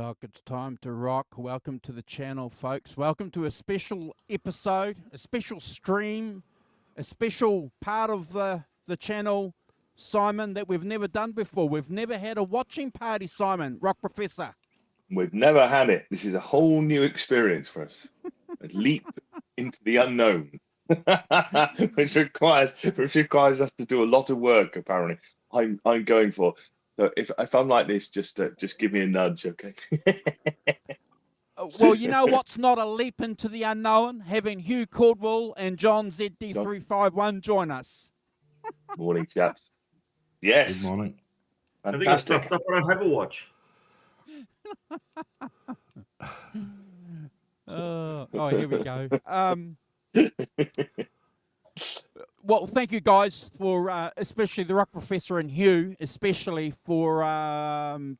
Doc, it's time to rock. Welcome to the channel, folks. Welcome to a special episode, a special stream, a special part of the channel, Simon, that we've never done before. We've never had a watching party, Simon, Rock Professor. We've never had it. This is a whole new experience for us. A leap into the unknown, which requires us to do a lot of work. Apparently, I'm going for. So if I'm like this, just give me a nudge, okay? Well, you know what's not a leap into the unknown? Having Hugh, Caldwell, and JohnZD351 join us. Morning, chaps. Yes. Good morning. Fantastic. I think it's tough that I don't have a watch. Oh, here we go. Well, thank you guys for, especially the Rock Professor and Hugh, especially for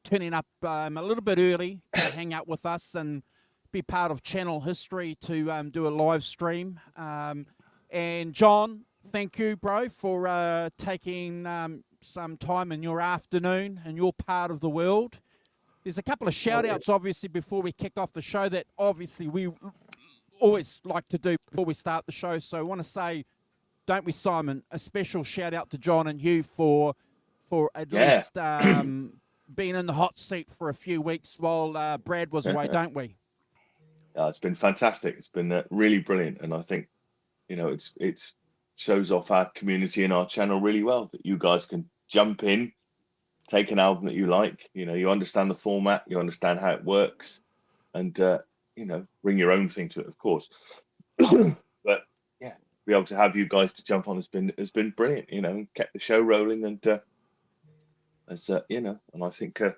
turning up a little bit early to hang out with us and be part of channel history to do a live stream. And John, thank you, bro, for taking some time in your afternoon in your part of the world. There's a couple of shout-outs, obviously, before we kick off the show that obviously we always like to do before we start the show. So I want to say, don't we, Simon, a special shout-out to John and Hugh for at least being in the hot seat for a few weeks while Brad was away, don't we? It's been fantastic. It's been really brilliant. And I think, you know, it's shows off our community and our channel really well, that you guys can jump in, take an album that you like, you know, you understand the format, you understand how it works, and you know, bring your own thing to it, of course. But yeah, be able to have you guys to jump on has been brilliant, you know, kept the show rolling, and as you know, and I think you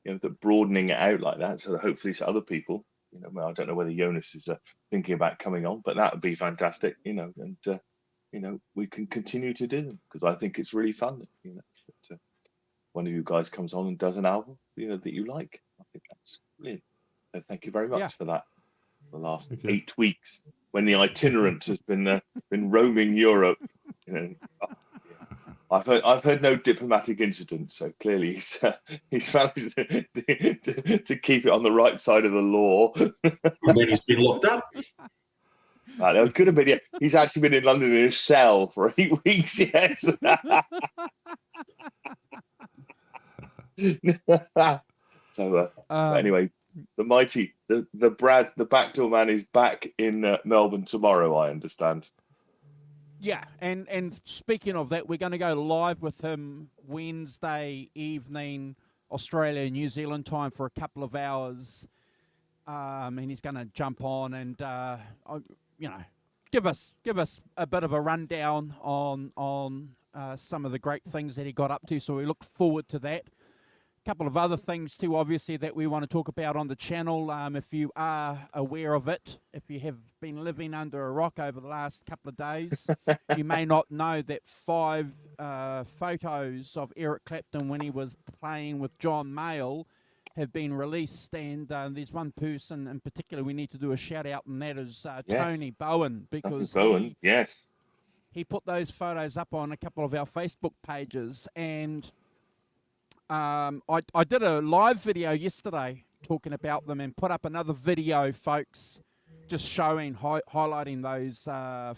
know, that broadening it out like that, so that hopefully to other people, you know, well, I don't know whether Jonas is thinking about coming on, but that would be fantastic, you know, and you know, we can continue to do them, because I think it's really fun, you know, that one of you guys comes on and does an album, you know, that you like. I think that's brilliant. So thank you very much for that. The last 8 weeks, when the itinerant has been roaming Europe, you know, I've heard no diplomatic incidents, so clearly he's managed to keep it on the right side of the law. When he's been locked up. It could have been. Yeah, he's actually been in London in a cell for 8 weeks. Yes. So anyway, the backdoor man is back in Melbourne tomorrow, I understand. Yeah, and speaking of that, we're going to go live with him Wednesday evening, Australia, New Zealand time, for a couple of hours, and he's going to jump on and you know, give us a bit of a rundown on some of the great things that he got up to. So we look forward to that. Couple of other things too, obviously, that we want to talk about on the channel. If you are aware of it, if you have been living under a rock over the last couple of days, you may not know that 5 photos of Eric Clapton when he was playing with John Mayall have been released, and there's one person in particular we need to do a shout out, and that is Tony Bowen, because he put those photos up on a couple of our Facebook pages, and I did a live video yesterday talking about them, and put up another video, folks, just showing, highlighting those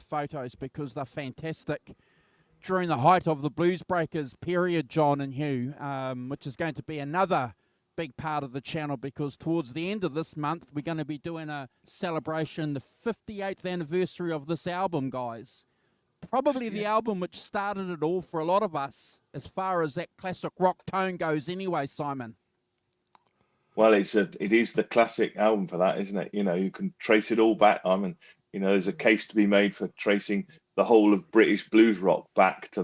photos, because they're fantastic during the height of the Blues Breakers period, John and Hugh, which is going to be another big part of the channel, because towards the end of this month we're going to be doing a celebration, the 58th anniversary of this album, guys. Probably the album which started it all for a lot of us, as far as that classic rock tone goes anyway, Simon. Well, it is the classic album for that, isn't it? You know, you can trace it all back. I mean, you know, there's a case to be made for tracing the whole of British blues rock back to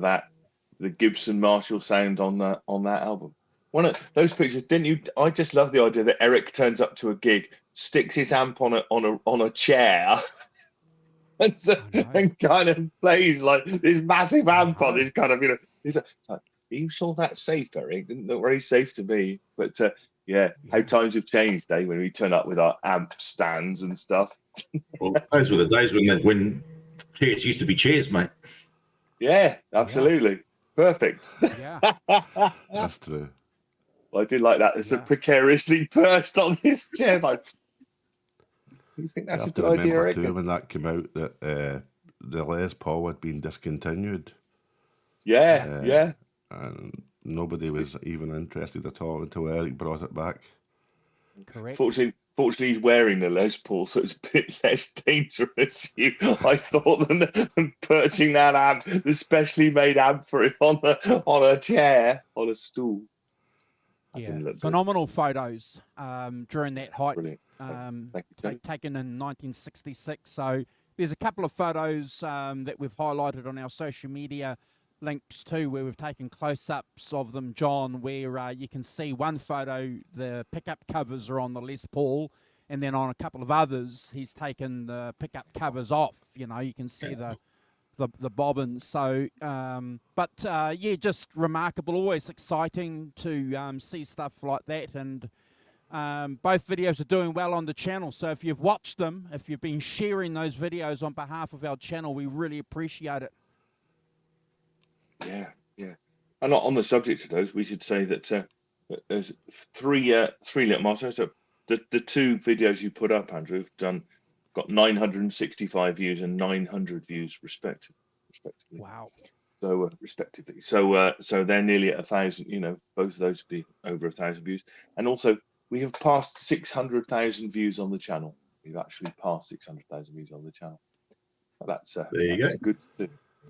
the Gibson Marshall sound on that album. One of those pictures, didn't you? I just love the idea that Eric turns up to a gig, sticks his amp on a chair, and kind of plays like this massive amp on this kind of, you know. He's like, are you sure that's safe, Eric? Didn't look very safe to me. But yeah, how times have changed, eh? When we turn up with our amp stands and stuff. Well, those were the days when chairs used to be chairs, mate. Yeah, absolutely. Perfect. Yeah. That's true. I did like that. It's a Yeah. precariously perched on his chair. Like, you think You that's a have to good idea, remember Eric? too when that came out that the Les Paul had been discontinued. Yeah, yeah. And nobody was even interested at all until Eric brought it back. Correct. Fortunately, he's wearing the Les Paul, so it's a bit less dangerous. I thought than perching that amp, the specially made amp for it on a chair, on a stool. That Yeah, didn't look good. phenomenal photos during that hike, Brilliant. Thank you, Tony. taken in 1966. So there's a couple of photos that we've highlighted on our social media links too, where we've taken close-ups of them, John, where you can see one photo, the pickup covers are on the Les Paul, and then on a couple of others, he's taken the pickup covers off. You know, you can see the bobbins. So, yeah, just remarkable, always exciting to see stuff like that. And both videos are doing well on the channel. So if you've watched them, if you've been sharing those videos on behalf of our channel, we really appreciate it. Yeah, yeah. And on the subject of those, we should say that there's three little milestones. So the two videos you put up, Andrew, have got 965 views and 900 views respectively. Wow. So respectively, so they're nearly at 1,000. You know, both of those would be over 1,000 views. And also, we have passed 600,000 views on the channel. We've actually passed 600,000 views on the channel. That's There you that's go. good too.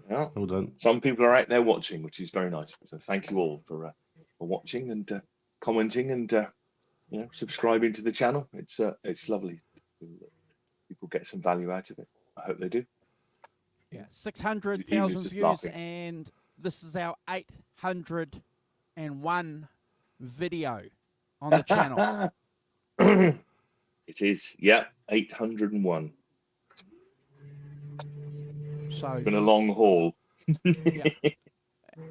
Yeah. Well done. Some people are out there watching, which is very nice. So thank you all for watching and commenting and you know, subscribing to the channel. It's lovely. People get some value out of it. I hope they do. Yeah, He 600,000 was just views, laughing. and this is our 801 video on the channel. It is, yeah, 801. So It's been a long haul. yeah.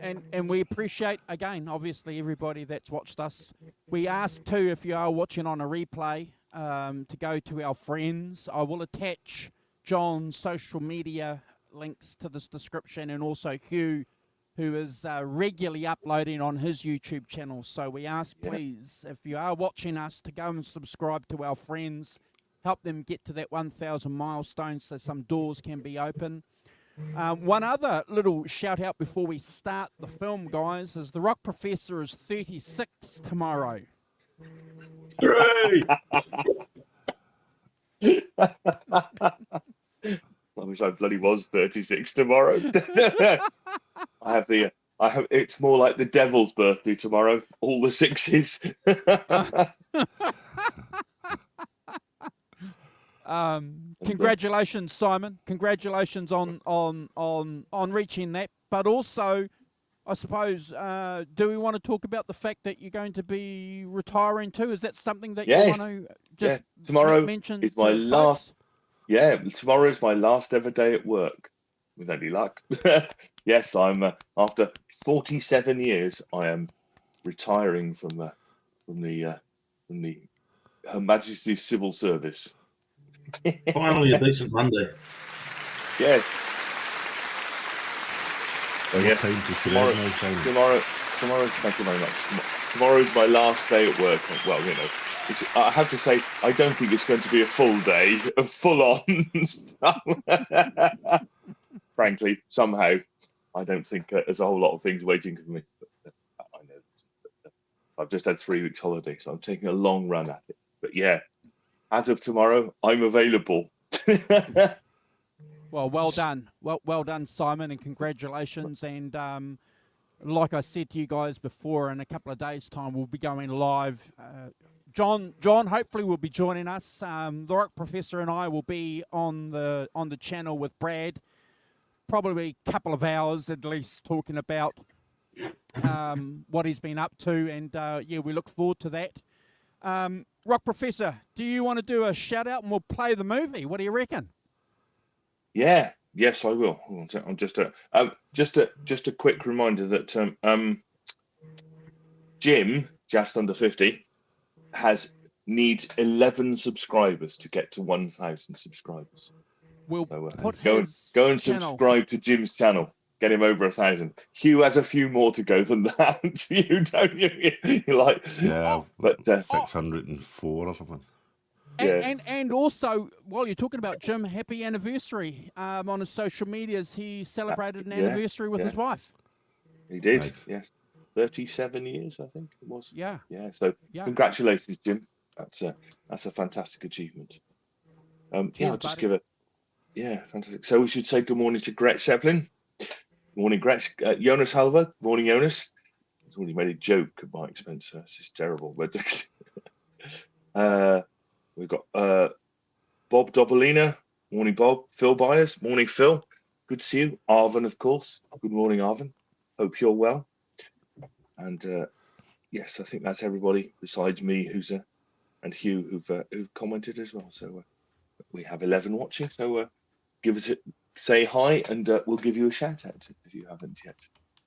And we appreciate, again, obviously, everybody that's watched us. We ask, too, if you are watching on a replay, to go to our friends. I will attach John's social media links to this description, and also Hugh, who is regularly uploading on his YouTube channel. So we ask, please, if you are watching us, to go and subscribe to our friends, help them get to that 1,000 milestone so some doors can be open. One other little shout out before we start the film, guys, is the Rock Professor is 36 tomorrow. Hooray! I wish I bloody was 36 tomorrow. It's more like the devil's birthday tomorrow. All the sixes. Congratulations, Simon. Congratulations on reaching that. But also, I suppose, do we want to talk about the fact that you're going to be retiring too? Is that something that you want to just tomorrow mention? Is my last. Folks? Yeah, tomorrow is my last ever day at work, with any luck. Yes, I'm after 47 years. I am retiring from the Her Majesty's Civil Service. Finally, a decent Monday. Yes. So No yes, time to shred, no time. tomorrow. Thank you very much. Tomorrow's my last day at work. Well, you know, I have to say, I don't think it's going to be a full day, a full-on stuff. Frankly, somehow, I don't think there's a whole lot of things waiting for me. But, I know this, but, I've just had 3 weeks holiday, so I'm taking a long run at it. But yeah, as of tomorrow, I'm available. Well done. Well done, Simon, and congratulations. And like I said to you guys before, in a couple of days' time, we'll be going live. John hopefully will be joining us. The Rock Professor and I will be on the channel with Brad, probably a couple of hours at least, talking about what he's been up to, and yeah, we look forward to that. Rock Professor, do you want to do a shout out and we'll play the movie? What do you reckon? Yeah, yes, I will. I'm just a quick reminder that Jim, just under 50, needs 11 subscribers to get to 1,000 subscribers. We'll So put go his and channel. subscribe to Jim's channel. get him over 1,000. Hugh has a few more to go than that. You don't you? You're like, Yeah, but 604 or something. yeah. And also, while you're talking about Jim, happy anniversary. On his social medias, he celebrated an anniversary with his wife. He did. Nice. Yes, 37 years, I think it was. Yeah. Yeah. So congratulations, Jim. That's a fantastic achievement. Cheers, I'll just buddy. give it. Yeah, fantastic. So we should say good morning to Gretch Zeppelin. Morning, Gretch. Jonas Halver. Morning, Jonas. He's already made a joke at my expense. It's just terrible. But we've got Bob Dobolina. Morning, Bob. Phil Byers. Morning, Phil. Good to see you. Arvin, of course. Good morning, Arvin. Hope you're well. And yes, I think that's everybody besides me and Hugh who've commented as well. So we have 11 watching. So give us say hi, and we'll give you a shout out if you haven't yet.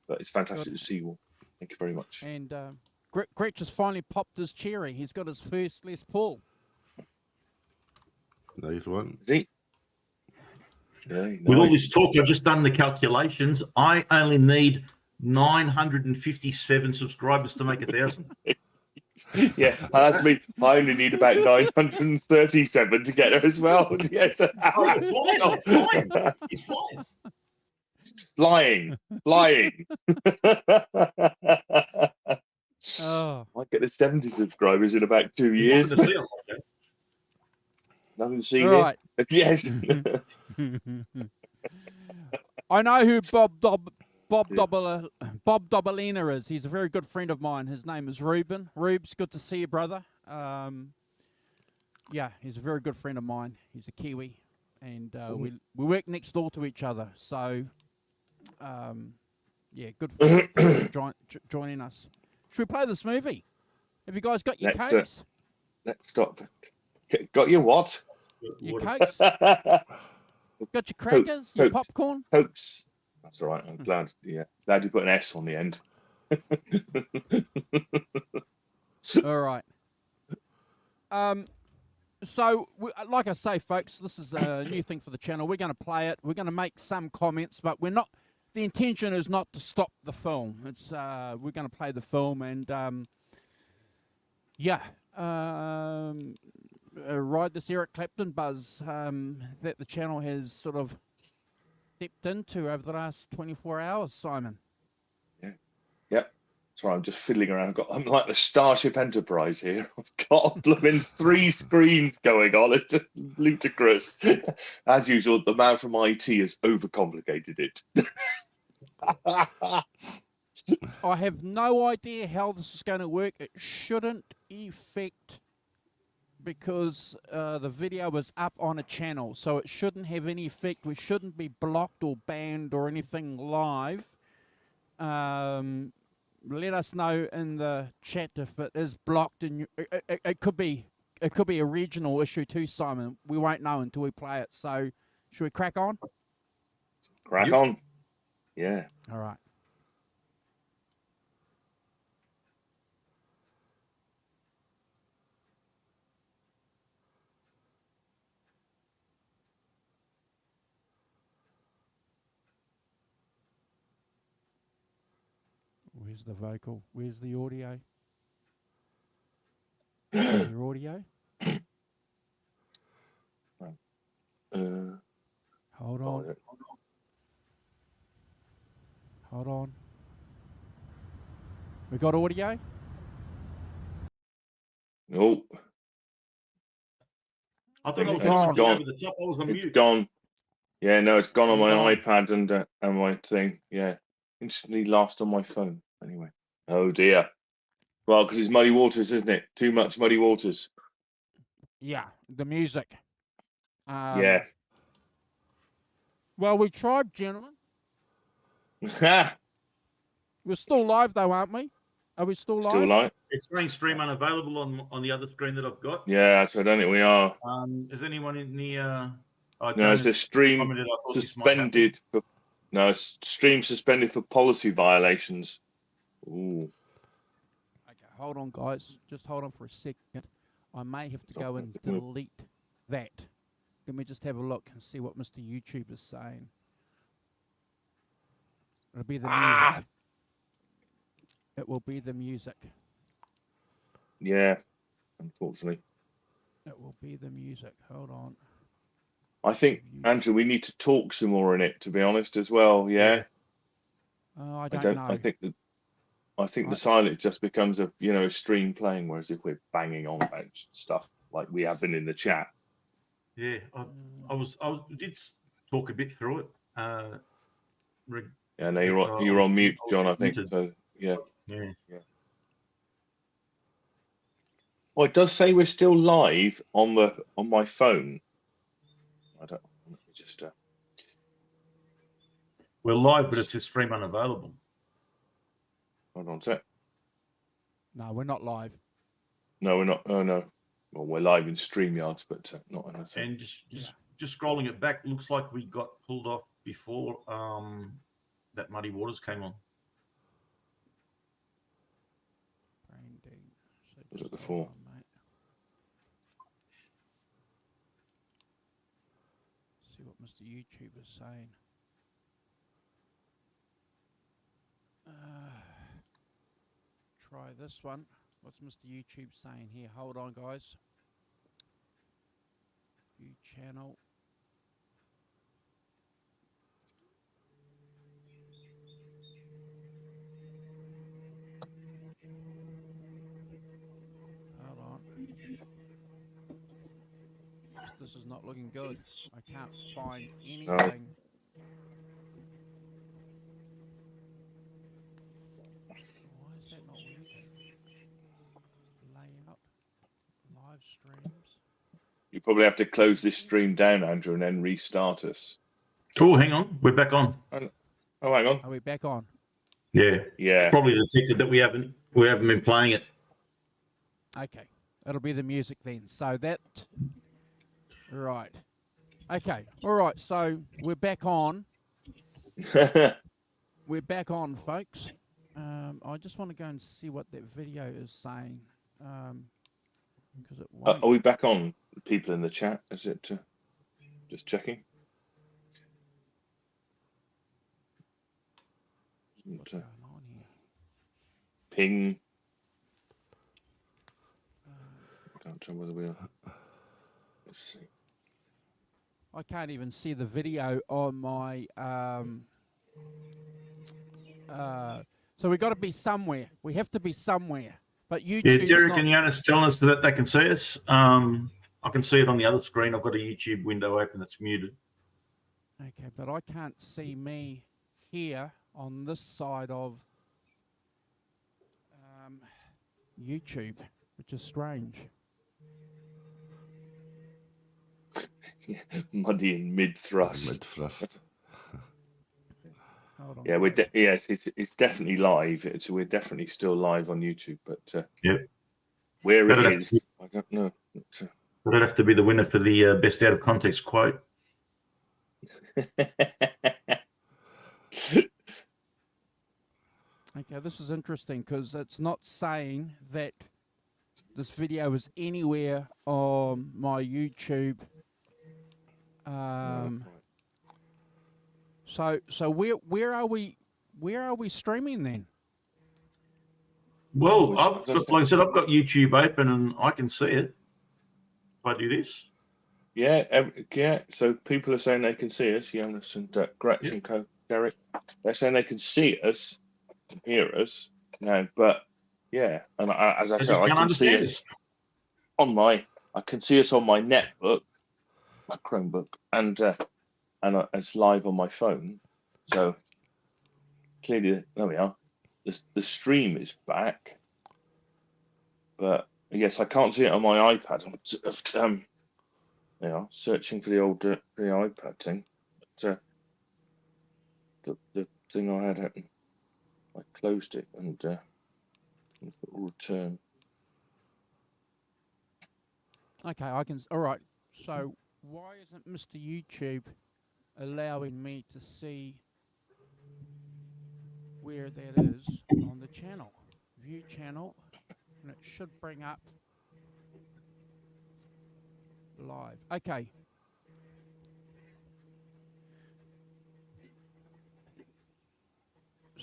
But it's fantastic to see you all. Thank you very much. And Gretch has finally popped his cherry. He's got his first Les Paul. Nice one. Is he? Yeah, With all this talk, I've just done the calculations. I only need 957 subscribers to make 1,000. Yeah, that's me. I only need about 937 to get her as well. Yes. Oh, it's flying. It's flying. It's flying. Flying. Oh. Might get to 70 subscribers in about 2 years. Nothing to see All here. right. Yes. I know who Bob Dobolina is. He's a very good friend of mine. His name is Ruben. Rubes, good to see you, brother. Yeah, he's a very good friend of mine. He's a Kiwi, and we work next door to each other. So, yeah, good for you. Thank you for joining us. Should we play this movie? Have you guys got your cokes? Let's stop. Got your what? Your cokes? Got your crackers? Your popcorn? Cokes. That's all right. I'm glad. Yeah, glad you put an S on the end. All right. So, like I say, folks, this is a new thing for the channel. We're going to play it. We're going to make some comments, but we're not. The intention is not to stop the film. It's we're going to play the film, and yeah, ride this Eric Clapton buzz that the channel has sort of stepped into over the last 24 hours, Simon. Yeah. Yep. Sorry, I'm just fiddling around. I'm like the Starship Enterprise here. I've got blooming 3 screens going on. It's just ludicrous. As usual, the man from IT has overcomplicated it. I have no idea how this is going to work. It shouldn't affect, because the video was up on a channel, so it shouldn't have any effect. We shouldn't be blocked or banned or anything live. Let us know in the chat if it is blocked, and it could be a regional issue too, Simon. We won't know until we play it. So, should we crack on? Crack on. Yeah. All right. Where's the vocal? Where's the audio? Your audio? Hold on. Hold on. We got audio? Nope. I thought I was It's gone. over the top. I was on mute. It's gone. Yeah, no, it's gone on my Gone. iPad and my thing. Yeah, instantly lost on my phone. Anyway. Oh dear. Well, because it's muddy waters, isn't it? Too much muddy waters. Yeah, the music. Yeah. Well, we tried, gentlemen. Ha! We're still live, though, aren't we? Are we still live? Still live? It's saying stream unavailable on the other screen that I've got. Yeah, so I don't think we are. Is anyone in the? No, it's the stream suspended for. No, stream suspended for policy violations. Ooh. Okay, hold on, guys. Just hold on for a second. I may have to go and delete that. Let me just have a look and see what Mr. YouTube is saying. It'll be the music. It will be the music. Yeah, unfortunately. It will be the music. Hold on. I think, Andrew, we need to talk some more in it, to be honest, as well. Yeah. I don't know. I think the silence just becomes a a stream playing, whereas if we're banging on about stuff like we have been in the chat. Yeah, I did talk a bit through it. Yeah, no, you're on mute, John. I think so. Yeah. Yeah. Well, it does say we're still live on my phone. I don't. Let me just. We're live, but it's a stream unavailable. Hold on a sec. No, we're not live. No, we're not. Oh no. Well, we're live in StreamYards, but not anything. And just scrolling it back, looks like we got pulled off before that Muddy Waters came on. Branding. So Was it just before? hold on, mate. See what Mr. YouTube is saying. Try this one. What's Mr. YouTube saying here? Hold on, guys. View channel. Hold on. This is not looking good. I can't find anything. No. Why is that not working? Layout. Live streams. You probably have to close this stream down, Andrew, and then restart us. Oh, hang on, we're back on. Oh, hang on. Are we back on? Yeah. Yeah. It's probably detected that we haven't been playing it. Okay. It'll be the music then. So that. Right. Okay. All right. So we're back on. We're back on, folks. I just want to go and see what that video is saying. Because it won't. Are we back on? People in the chat? Is it? Just checking. What's going on here? Ping. I can't tell whether we are. Let's see. I can't even see the video on my. So we got to be somewhere. We have to be somewhere. But YouTube. Yeah, Derek and Jonas telling us that they can see us. I can see it on the other screen. I've got a YouTube window open that's muted. Okay, but I can't see me here on this side of YouTube, which is strange. Muddy in mid-thrust. Mid-thrust. Hold on, Yeah, guys. it's definitely live. We're definitely still live on YouTube, but Yep. where That'd it have is, to be- I don't know. That'd have to be the winner for the best out of context quote. Okay, this is interesting because it's not saying that this video is anywhere on my YouTube. So where are we streaming then? Well, like I said, I've got YouTube open and I can see it. If I do this. Yeah. So people are saying they can see us. Jonas and Gretchen, Derek. They're saying they can see us, hear us. No, but yeah, and as I said, I can see us I can see us on my netbook, my Chromebook, and it's live on my phone. So clearly, there we are. The stream is back, but yes, I can't see it on my iPad. I'm searching for the old the iPad thing. But, the thing I had open, I closed it and it will return. Okay, I can. All right. So why isn't Mr. YouTube allowing me to see where that is on the channel? View channel, and it should bring up live. Okay.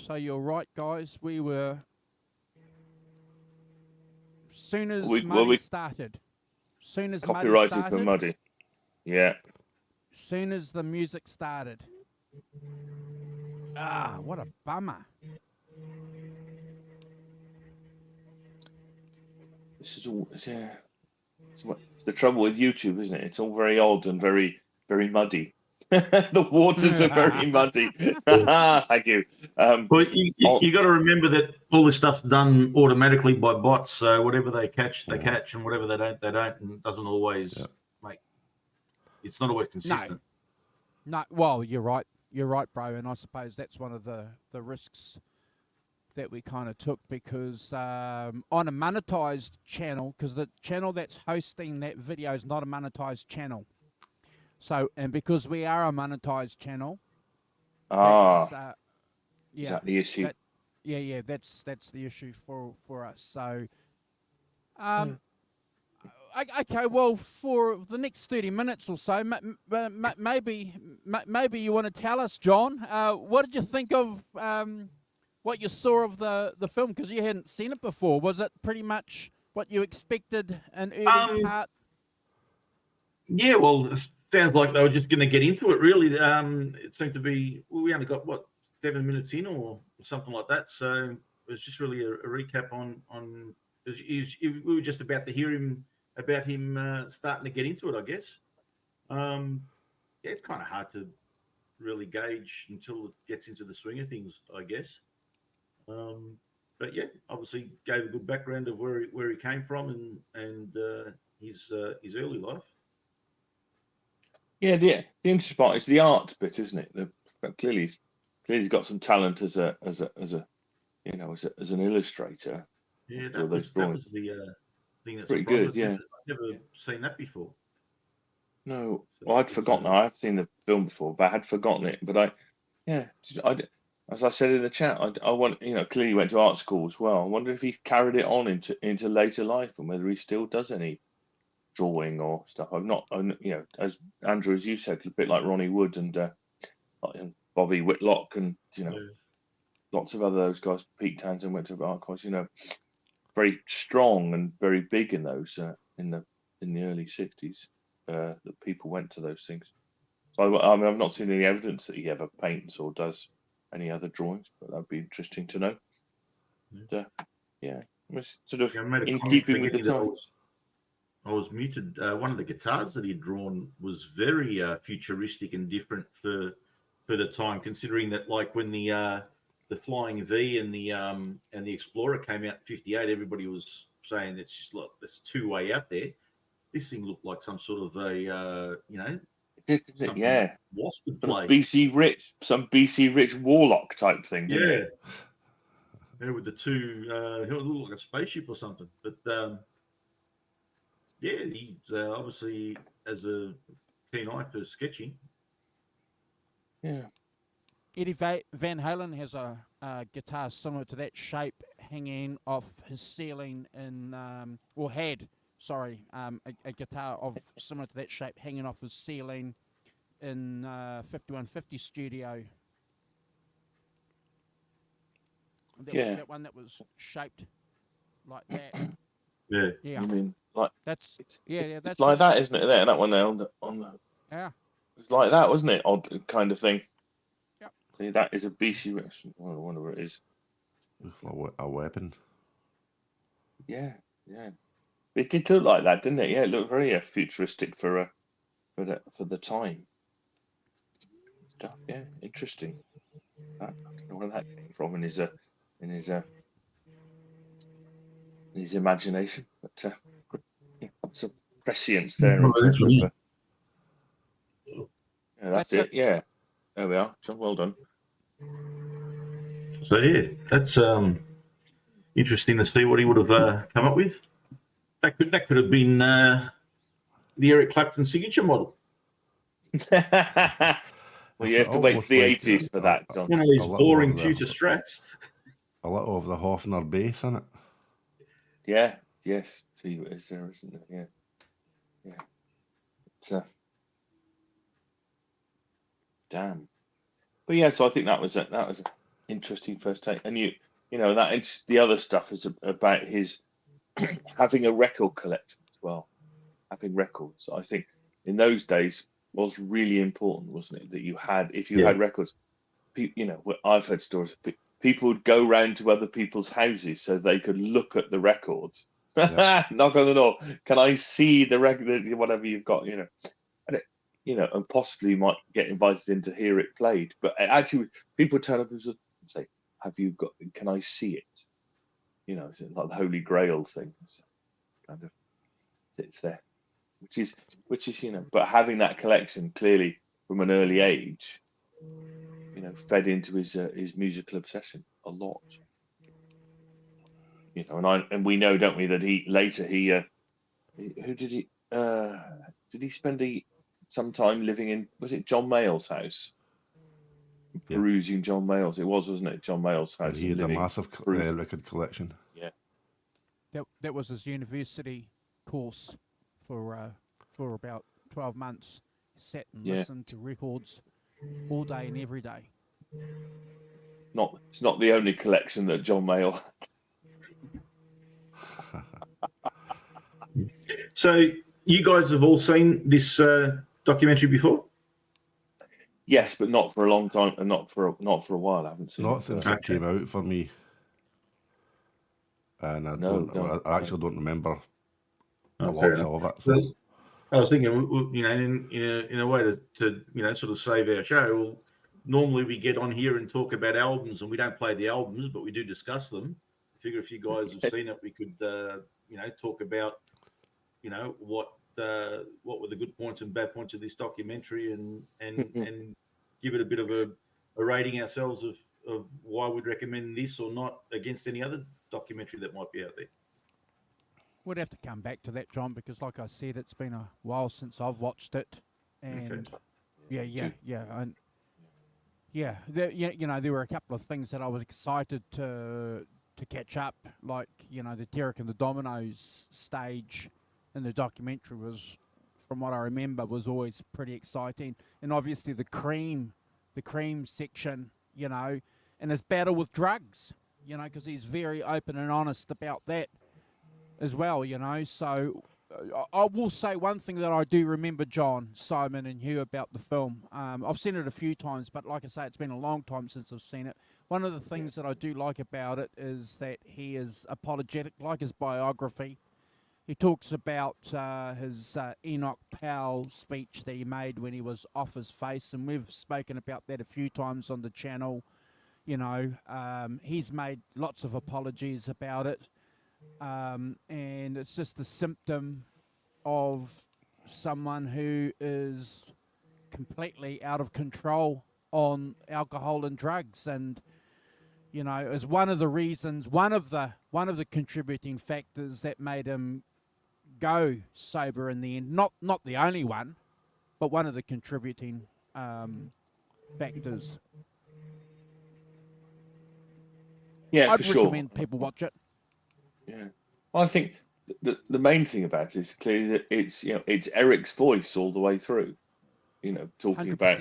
So you're right, guys. We were soon as We Muddy started. Soon as Muddy copyrighted for started. Muddy. Yeah. Soon as the music started. Ah, what a bummer. This is all. Yeah. It's the trouble with YouTube, isn't it? It's all very odd and very, very muddy. The waters are very muddy. Thank you. Well, you got to remember that all this stuff's done automatically by bots. So whatever they catch, they catch, and whatever they don't, and it doesn't always make. It's not always consistent. No, well, you're right. You're right, bro. And I suppose that's one of the risks that we kind of took, because on a monetized channel, because the channel that's hosting that video is not a monetized channel. So, and because we are a monetized channel, that's, is that the issue? That's the issue for us. So, okay, well, for the next 30 minutes or so, maybe you want to tell us, John, what did you think of what you saw of the film? Because you hadn't seen it before. Was it pretty much what you expected an early part? Yeah, well, it sounds like they were just going to get into it, really. It seemed to be, we only got, 7 minutes in or something like that. So it was just really a recap on we were just about to hear about him starting to get into it, I guess. It's kind of hard to really gauge until it gets into the swing of things, I guess. But yeah, obviously gave a good background of where he came from and his early life. Yeah, the interesting part is the art bit, isn't it? Clearly he's got some talent as an illustrator. Yeah, that was the thing that's pretty good. Yeah, I've never seen that before. No, So well, I'd forgotten. I had seen the film before, but I had forgotten it. But as I said in the chat, I want, clearly went to art school as well. I wonder if he carried it on into later life, and whether he still does any drawing or stuff. As Andrew, as you said, a bit like Ronnie Wood and Bobby Whitlock, and lots of other those guys. Pete Townsend went to art college. Very strong and very big in those in the early '60s. That people went to those things. So I mean, I've not seen any evidence that he ever paints or does any other drawings, but that'd be interesting to know. But, it was sort of in keeping with the time. I was muted. One of the guitars that he'd drawn was very futuristic and different for the time, considering that, like, when the Flying V and the Explorer came out in '58, everybody was saying it's just like this two-way out there. This thing looked like some sort of a Wasp would play. Some BC Rich Warlock type thing, didn't it? Yeah, with the two, it looked like a spaceship or something. But he's obviously has a keen eye for sketching. Yeah. Eddie Van Halen has a guitar similar to that shape hanging off his ceiling a guitar of similar to that shape hanging off his ceiling in 5150 studio. That one that was shaped like that. Yeah. You mean like that's it's like that, isn't it? That one there on the it's like that, wasn't it? Odd kind of thing. Yep. See, that is a BC Rich. I wonder where it is. A weapon. Yeah. It did look like that, didn't it? Yeah, it looked very futuristic for the time. Stuff. Yeah, interesting. I don't know where that came from in his imagination, but some prescience there in terms of. That's it. Yeah, there we are. John, well done. So yeah, that's interesting to see what he would have come up with. That could have been the Eric Clapton signature model. Well, you have to wait for the '80s for that, John. One of these boring future strats. A little of the Hofner bass in it. Yeah. Yes. See what is there, isn't there? Yeah. It's damn. But yeah, so I think that was it. That was interesting first take. And you know that it's the other stuff is about his having a record collection as well. Having records, I think, in those days was really important, wasn't it? That you had, if you Yeah. had records, you know, I've heard stories. People would go round to other people's houses so they could look at the records. Yeah. Knock on the door. Can I see the record? Whatever you've got, you know, and and possibly you might get invited in to hear it played. But actually, people turn up and say, "Have you got? Can I see it?" You know, it's like the Holy Grail thing. It's kind of sits there, which is but having that collection clearly from an early age, fed into his musical obsession a lot. And we know, don't we, that he later who did he spend some time living in, was it John Mayall's house, Yeah. perusing John Mayall's, wasn't it John Mayall's house, And he had a living massive perusing. record collection. Yeah. That was his university course for about 12 months. Sat and Yeah. listened to records all day and every day. It's not the only collection that John Mayall had. So you guys have all seen this documentary before? Yes, but not for a long time, and not for a while. I haven't seen Not it. since Okay. it came out for me. And I No. I actually don't remember a Fair lot enough. of it. So I was thinking, in a way to sort of save our show. Well, normally we get on here and talk about albums, and we don't play the albums, but we do discuss them. I figure if you guys have seen it, we could talk about what were the good points and bad points of this documentary, and give it a bit of a rating ourselves of why we'd recommend this or not against any other documentary that might be out there. We'd have to come back to that, John, because like I said, it's been a while since I've watched it, and there were a couple of things that I was excited to catch up, like the Derek and the Dominoes stage in the documentary was, from what I remember, was always pretty exciting, and obviously the cream section, and his battle with drugs, because he's very open and honest about that as well, So I will say one thing that I do remember, John, Simon, and Hugh, about the film. I've seen it a few times, but like I say, it's been a long time since I've seen it. One of the things that I do like about it is that he is apologetic, like his biography. He talks about his Enoch Powell speech that he made when he was off his face, and we've spoken about that a few times on the channel. He's made lots of apologies about it. And it's just a symptom of someone who is completely out of control on alcohol and drugs, and is one of the reasons, one of the contributing factors that made him go sober in the end. Not the only one, but one of the contributing factors. Yeah, I'd for sure. recommend people watch it. Yeah, well, I think the main thing about it is clearly that it's Eric's voice all the way through, talking 100%. about,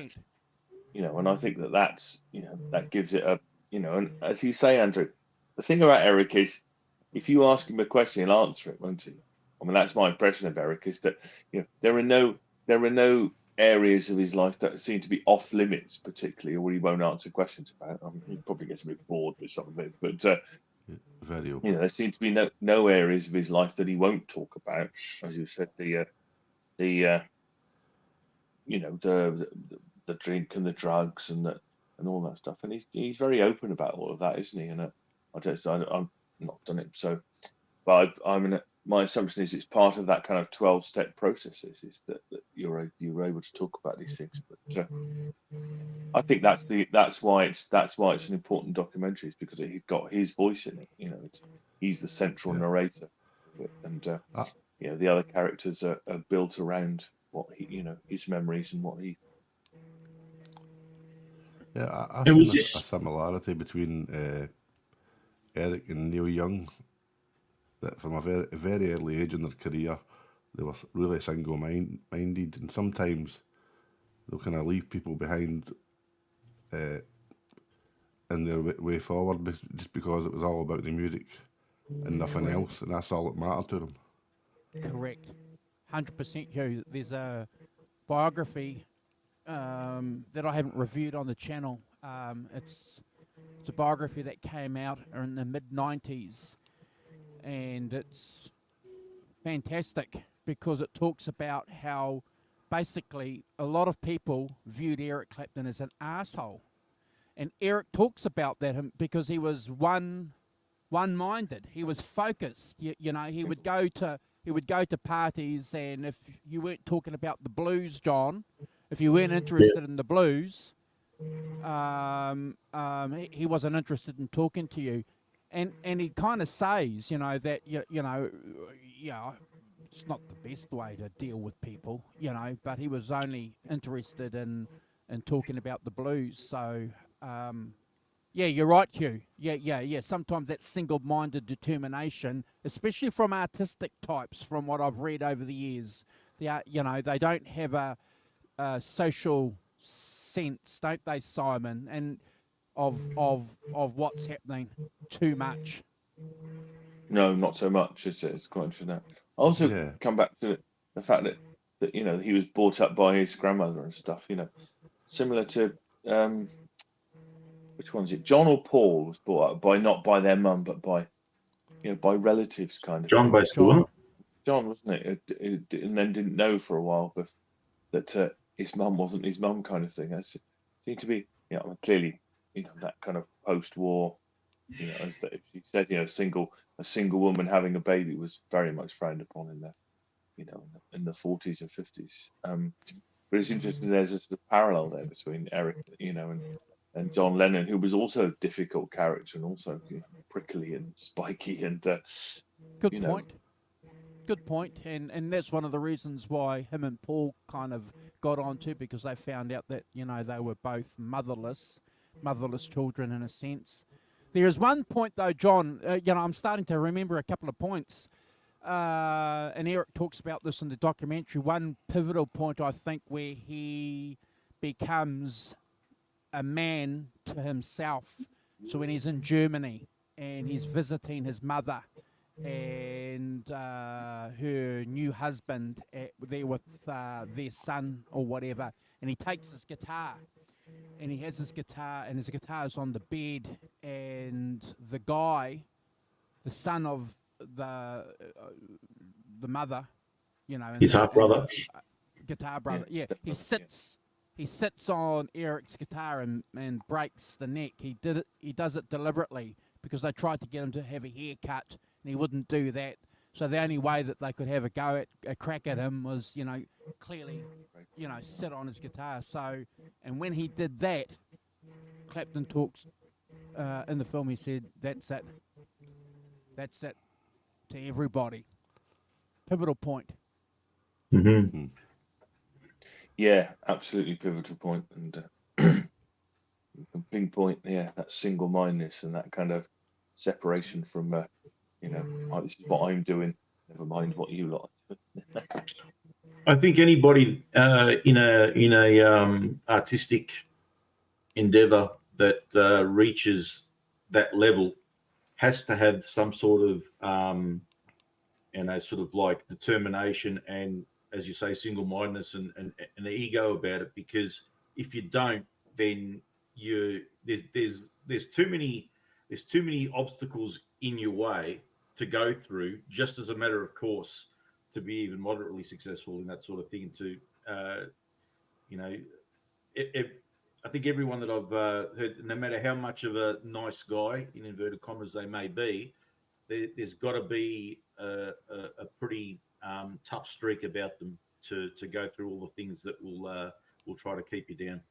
and I think that's that gives it a, and as you say, Andrew, the thing about Eric is, if you ask him a question, he'll answer it, won't he? I mean, that's my impression of Eric, is that there are no areas of his life that seem to be off limits, particularly, or he won't answer questions about. I mean, he probably gets a bit bored with some of it, but. very open. There seem to be no areas of his life that he won't talk about, as you said, the drink and the drugs and all that stuff, and he's very open about all of that, isn't he? And I'm not done it, so, but my assumption is it's part of that kind of 12-step process is that you're able to talk about these things, but. I think that's why it's an important documentary, is because he's got his voice in it. He's the central narrator, and the other characters are built around what he, his memories and what he. Yeah, I've seen a similarity between Eric and Neil Young. That from a very early age in their career, they were really single-minded, and sometimes they'll kind of leave people behind in in their way forward, just because it was all about the music and nothing Correct. else, and that's all that mattered to them. Correct. 100% Hugh. There's a biography that I haven't reviewed on the channel. It's a biography that came out in the mid-90s, and it's fantastic because it talks about how basically a lot of people viewed Eric Clapton as an arsehole. And Eric talks about that because he was one-minded. He was focused. You know, he would go to parties, and if you weren't talking about the blues, John, if you weren't interested in the blues, he wasn't interested in talking to you. And he kind of says, you know, that it's not the best way to deal with people, you know, but he was only interested in talking about the blues. So yeah, you're right, Hugh. Yeah. Sometimes that single-minded determination, especially from artistic types, from what I've read over the years, they don't have a social sense, don't they, Simon? And of what's happening too much. No, not so much. It's quite interesting. I also Yeah. come back to the fact that you know he was brought up by his grandmother and stuff. You know, similar to which one's it? John or Paul was brought up by not by their mum, but by by relatives, kind of John, thing. basically, wasn't it? John, wasn't it? And then didn't know for a while, but that his mum wasn't his mum, kind of thing. That seemed to be, clearly, that kind of post-war, as that she said, a single woman having a baby was very much frowned upon in in the 40s and 50s. But it's interesting. There's a sort of parallel there between Eric, and John Lennon, who was also a difficult character and also prickly and spiky and Good point. Good point. And that's one of the reasons why him and Paul kind of got onto, because they found out that, they were both motherless children in a sense. There is one point though, John, I'm starting to remember a couple of points. And Eric talks about this in the documentary. One pivotal point, I think, where he becomes a man to himself. So when he's in Germany and he's visiting his mother and her new husband there with their son or whatever, and he takes his guitar and he has his guitar, and his guitar's on the bed, and the guy, the son of the mother, His half brother, guitar brother, he sits on Eric's guitar and breaks the neck. He does it deliberately because they tried to get him to have a haircut, and he wouldn't do that. So the only way that they could have a crack at him was, clearly, sit on his guitar. So, and when he did that, Clapton talks in the film. He said, "That's it to everybody." Pivotal point. Mm-hmm. Yeah, absolutely pivotal point, and you can pinpoint, that single-mindedness and that kind of separation from, this is what I'm doing, never mind what you lot are doing. I think anybody in a artistic endeavor that reaches that level has to have some sort of sort of like determination and, as you say, single-mindedness and an ego about it. Because if you don't, then there's too many obstacles in your way to go through, just as a matter of course, to be even moderately successful in that sort of thing. I think everyone that I've heard, no matter how much of a nice guy, in inverted commas, they may be, there's got to be a pretty tough streak about them to go through all the things that will try to keep you down.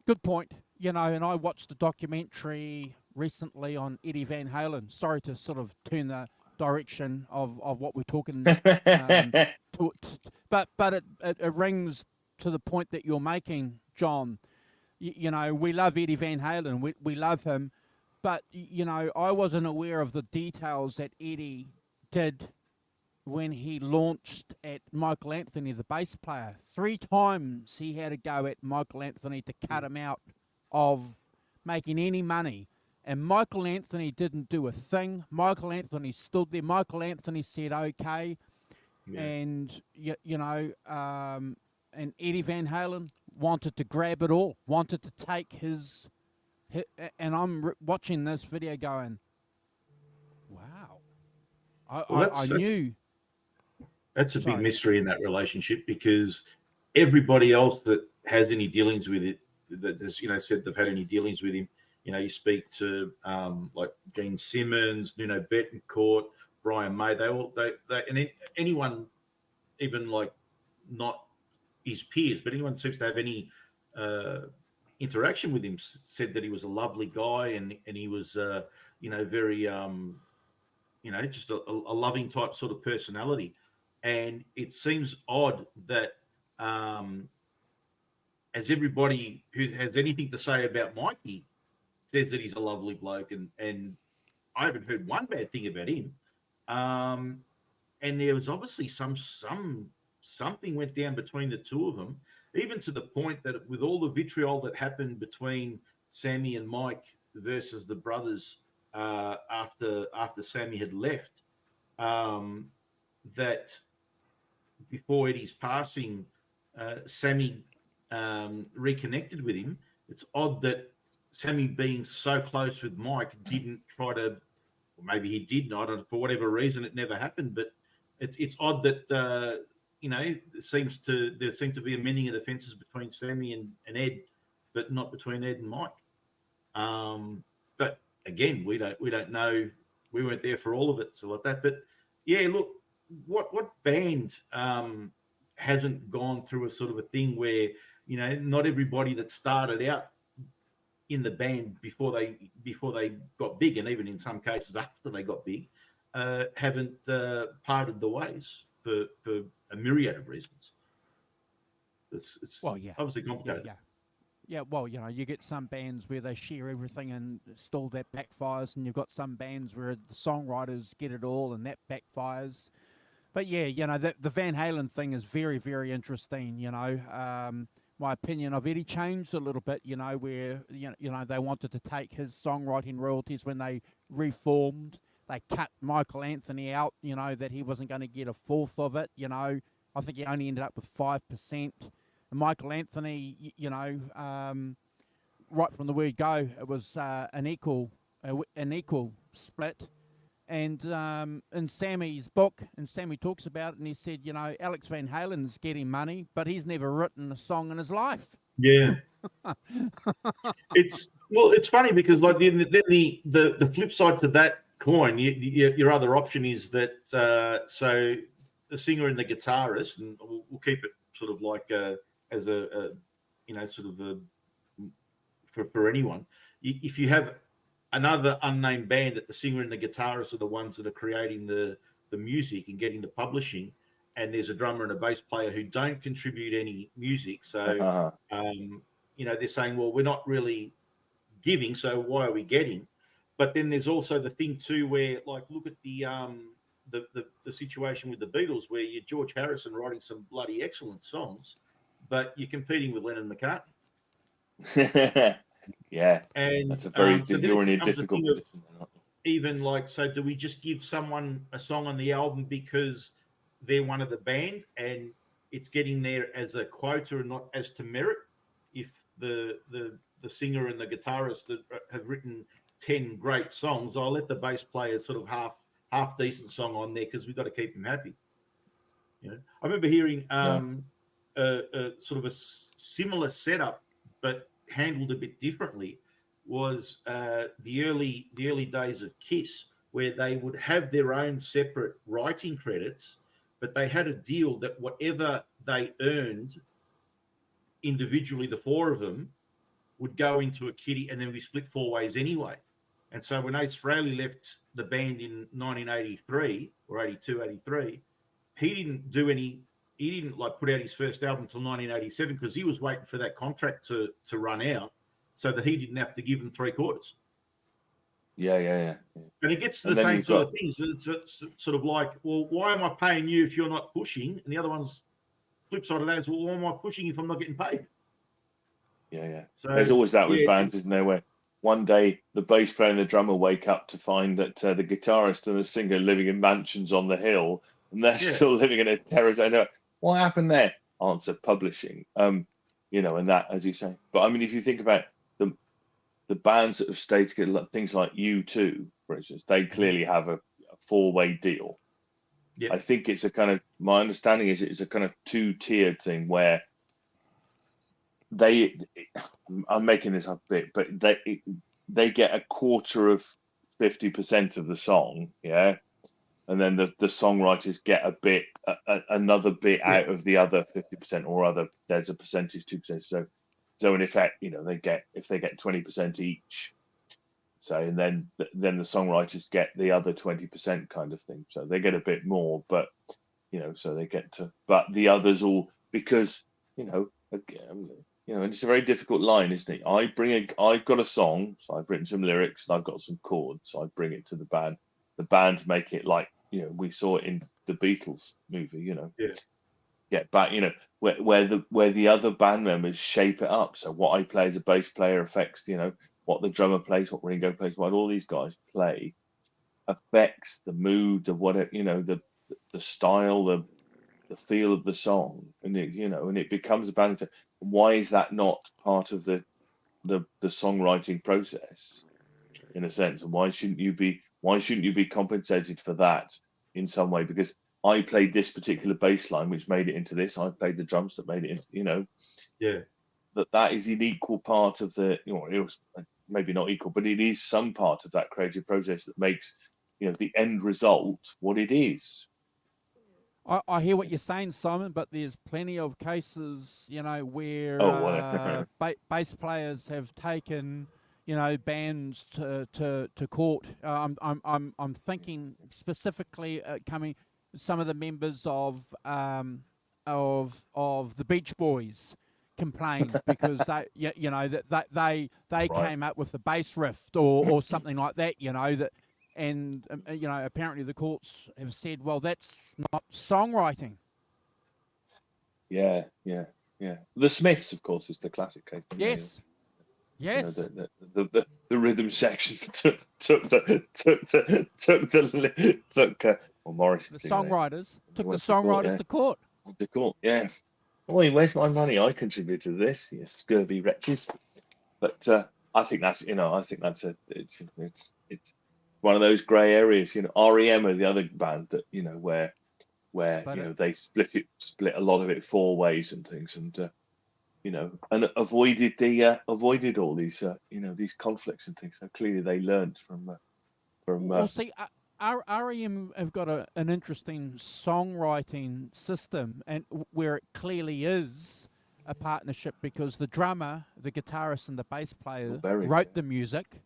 Good point. And I watched a documentary recently on Eddie Van Halen. Sorry to sort of turn the direction of what we're talking, but it rings to the point that you're making, John. We love Eddie Van Halen. We love him. But, I wasn't aware of the details that Eddie did when he launched at Michael Anthony, the bass player. 3 times he had a go at Michael Anthony to cut him out of making any money. And Michael Anthony didn't do a thing. Michael Anthony stood there. Michael Anthony said, okay. Yeah. And, and Eddie Van Halen wanted to grab it all, wanted to take his and I'm watching this video going, wow. I knew. That's a big mystery in that relationship, because everybody else that has any dealings with it, that has, said they've had any dealings with him, you speak to like Gene Simmons, Nuno Betancourt, Brian May, and anyone, even like not his peers, but anyone seems to have any interaction with him, said that he was a lovely guy, and he was very just a loving type sort of personality. And it seems odd that as everybody who has anything to say about Mikey says that he's a lovely bloke, and I haven't heard one bad thing about him. And there was obviously something went down between the two of them, even to the point that with all the vitriol that happened between Sammy and Mike versus the brothers after Sammy had left, that before Eddie's passing, Sammy reconnected with him. It's odd that Sammy, being so close with Mike, didn't try to, or maybe he did not, for whatever reason, it never happened. But it's odd that there seemed to be a mending of the fences between Sammy and Ed, but not between Ed and Mike. But again, we don't know. We weren't there for all of it, so like that. But yeah, look, what band hasn't gone through a sort of a thing where not everybody that started out in the band before they got big, and even in some cases after they got big, haven't parted the ways for a myriad of reasons. It's obviously complicated. Yeah, well, you get some bands where they share everything and still that backfires, and you've got some bands where the songwriters get it all and that backfires. But yeah, the Van Halen thing is very, very interesting. My opinion of Eddie changed a little bit. Where they wanted to take his songwriting royalties when they reformed. They cut Michael Anthony out. That he wasn't going to get a fourth of it. I think he only ended up with 5%. Michael Anthony, right from the word go, it was an equal split. And in Sammy's book, and Sammy talks about it, and he said, Alex Van Halen's getting money, but he's never written a song in his life. Yeah, it's funny because like the flip side to that coin, your other option is that so the singer and the guitarist, and we'll keep it sort of like as a sort of a for anyone, if you have another unnamed band that the singer and the guitarist are the ones that are creating the music and getting the publishing, and there's a drummer and a bass player who don't contribute any music, so they're saying, well, we're not really giving, so why are we getting? But then there's also the thing too where, like, look at the situation with the Beatles, where you're George Harrison writing some bloody excellent songs, but you're competing with Lennon and McCartney. Yeah, and that's a very so you're in a difficult position. Even like, so do we just give someone a song on the album because they're one of the band and it's getting there as a quota and not as to merit? If the singer and the guitarist that have written 10 great songs, I'll let the bass player sort of half decent song on there because we've got to keep them happy. I remember hearing a sort of a similar setup, but handled a bit differently, was the early days of Kiss, where they would have their own separate writing credits, but they had a deal that whatever they earned individually, the four of them, would go into a kitty and then be split four ways anyway. And so when Ace Frehley left the band in 1983 or 82, 83, he didn't like put out his first album until 1987 because he was waiting for that contract to run out so that he didn't have to give them 3/4. Yeah. And it gets to the same sort of things. It's sort of like, well, why am I paying you if you're not pushing? And the other one's flip side of that is, well, why am I pushing if I'm not getting paid? Yeah. So there's always that with bands, isn't there? Where one day the bass player and the drummer wake up to find that the guitarist and the singer are living in mansions on the hill, and they're still living in a terrace. I know what happened there. Answer: publishing. You know, and that, as you say. But I mean, if you think about the bands that have stayed together, things like U2, for instance, they clearly have a 4-way deal. Yep. I think it's a kind of, my understanding is it's a kind of 2-tiered thing where I'm making this up a bit, but they get a quarter of 50% of the song, yeah, and then the songwriters get a bit, another bit out of the other 50%, or other. There's a percentage, 2%. So in effect, you know, if they get 20% each, so and then the songwriters get the other 20% kind of thing. So they get a bit more, but you know, so they get to, but the others all, because you know, again, you know, and it's a very difficult line, isn't it? I've got a song, so I've written some lyrics and I've got some chords, so I bring it to the band. The band make it like, you know, we saw it in the Beatles movie, you know. Yeah. Get back, you know, where the other band members shape it up. So what I play as a bass player affects, you know, what the drummer plays, what Ringo plays, what all these guys play affects the mood of what it, you know, the style, the feel of the song, and it, you know, and it becomes a balance. Why is that not part of the songwriting process, in a sense? And why shouldn't you be compensated for that in some way? Because I played this particular bass line which made it into this. I played the drums that made it into, you know. Yeah. That is an equal part of the, you know, it was maybe not equal, but it is some part of that creative process that makes, you know, the end result what it is. I hear what you're saying, Simon, but there's plenty of cases, you know, where bass players have taken, you know, bands to court. I'm thinking specifically coming some of the members of the Beach Boys complained because they, you know, that they came up with the bass riff or something like that, you know, that. And, you know, apparently the courts have said, well, that's not songwriting. Yeah. The Smiths, of course, is the classic case. Yes. Yes. You know, the rhythm section took Morris. The songwriters took the songwriters to court. To court, yeah. Oi, where's my money? I contributed to this, you scurvy wretches. But I think that's, you know, it's one of those grey areas. You know, REM are the other band that, you know, where you know, they split a lot of it 4 ways and things, and you know, and avoided all these you know, these conflicts and things. So clearly they learned from. Well, see, REM have got an interesting songwriting system, and where it clearly is a partnership, because the drummer, the guitarist, and the bass player wrote the music.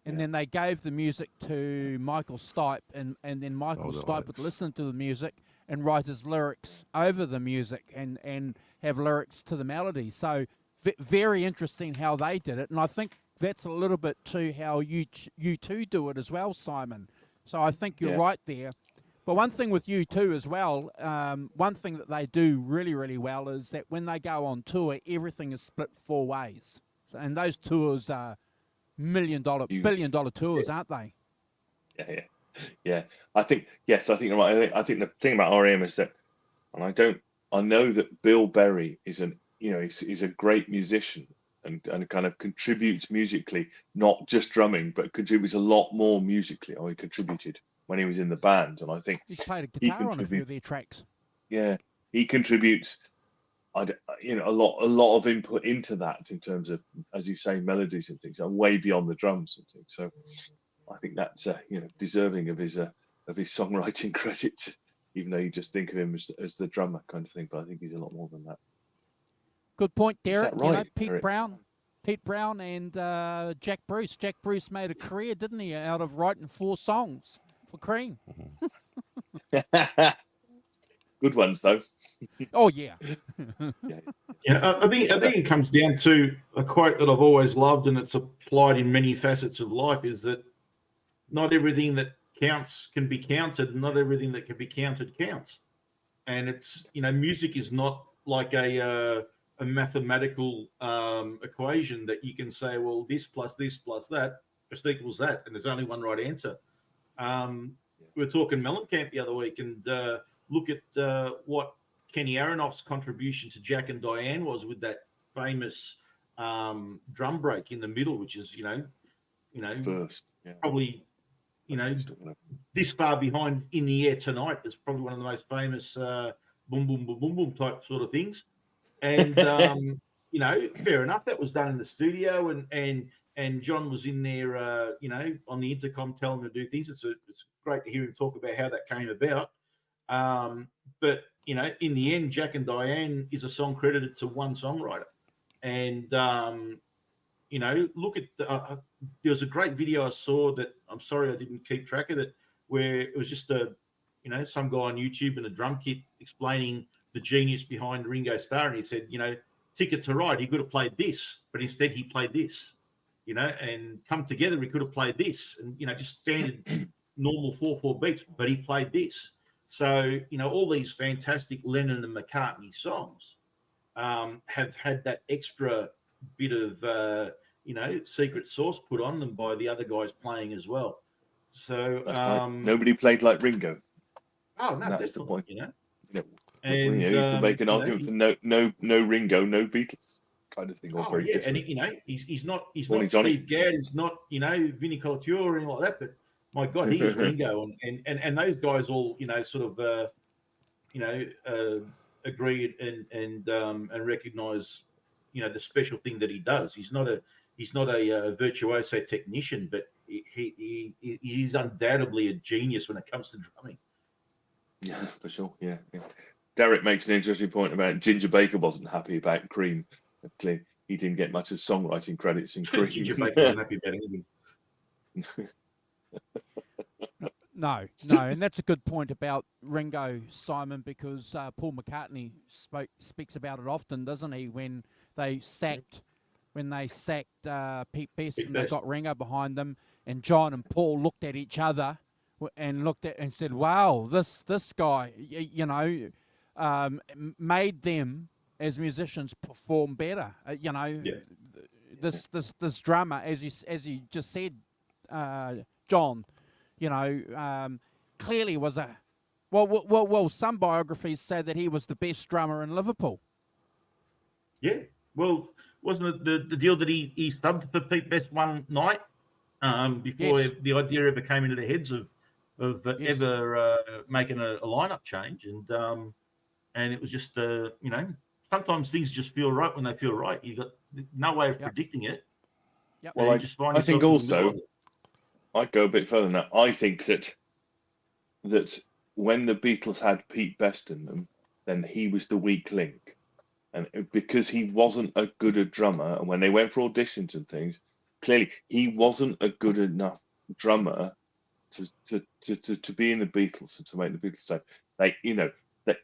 And then they gave the music to Michael Stipe, and then Michael Stipe would listen to the music and write his lyrics over the music and have lyrics to the melody. So very interesting how they did it. And I think that's a little bit too how you two do it as well, Simon. So I think you're right there. But one thing with U2 as well, one thing that they do really, really well is that when they go on tour, everything is split 4 ways. So, and those tours are billion-dollar tours, aren't they? Yeah. I think you're right. I think the thing about REM is that, and I know that Bill Berry is is a great musician and kind of contributes musically, not just drumming, but contributes a lot more musically. He contributed when he was in the band, and I think he's played a guitar on a few of their tracks. Yeah, he contributes. You know, a lot of input into that in terms of, as you say, melodies and things, and way beyond the drums and things. So I think that's you know, deserving of his songwriting credit, even though you just think of him as the drummer kind of thing. But I think he's a lot more than that. Good point, Derek. Right, you know, Pete Derek? Brown and Jack Bruce. Jack Bruce made a career, didn't he, out of writing 4 songs for Cream? Good ones though. Oh yeah. Yeah, I think it comes down to a quote that I've always loved, and it's applied in many facets of life, is that not everything that counts can be counted, and not everything that can be counted counts. And it's, you know, music is not like a a mathematical equation that you can say, well, this plus that just equals that, and there's only one right answer. We were talking Mellencamp the other week, and look at what Kenny Aronoff's contribution to Jack and Diane was with that famous drum break in the middle, which is First, probably this far behind In the Air Tonight is probably one of the most famous boom boom boom boom boom type sort of things. And fair enough, that was done in the studio, and John was in there, on the intercom telling him to do things. It's great to hear him talk about how that came about. But in the end, Jack and Diane is a song credited to one songwriter. And look at there was a great video I saw that I'm sorry I didn't keep track of it, where it was just some guy on YouTube in a drum kit explaining the genius behind Ringo Starr, and he said, Ticket to Ride, he could have played this, but instead he played this, and Come Together, he could have played this, and just standard normal 4/4 beats, but he played this. So all these fantastic Lennon and McCartney songs have had that extra bit of secret sauce put on them by the other guys playing as well. So right. Nobody played like Ringo. Oh no, that's definitely, the point. And you can make an argument for no Ringo, no Beatles kind of thing. Or very different. And he's not Steve Gadd, he's not Vinnie Colaiuta or anything like that. But my God, he is Ringo, and those guys all agreed and recognise the special thing that he does. He's not a virtuoso technician, but he is undoubtedly a genius when it comes to drumming. Yeah, for sure. Yeah. Derek makes an interesting point about Ginger Baker wasn't happy about Cream. Clearly, he didn't get much of songwriting credits in Cream. Ginger Baker wasn't happy about anything. No, and that's a good point about Ringo, Simon, because Paul McCartney speaks about it often, doesn't he? When they sacked Pete Best and they got Ringo behind them, and John and Paul looked at each other and said, "Wow, this guy, made them as musicians perform better." This drummer, as you just said, John, clearly was some biographies say that he was the best drummer in Liverpool. Yeah, well, wasn't it the deal that he subbed for Pete Best one night before the idea ever came into the heads of ever making a lineup change, and it was just sometimes things just feel right when they feel right. You got no way of predicting it. Yep. Well, I think also I'd go a bit further than that. I think that when the Beatles had Pete Best in them, then he was the weak link, and because he wasn't a good drummer, and when they went for auditions and things, clearly he wasn't a good enough drummer to be in the Beatles and to make the Beatles. So that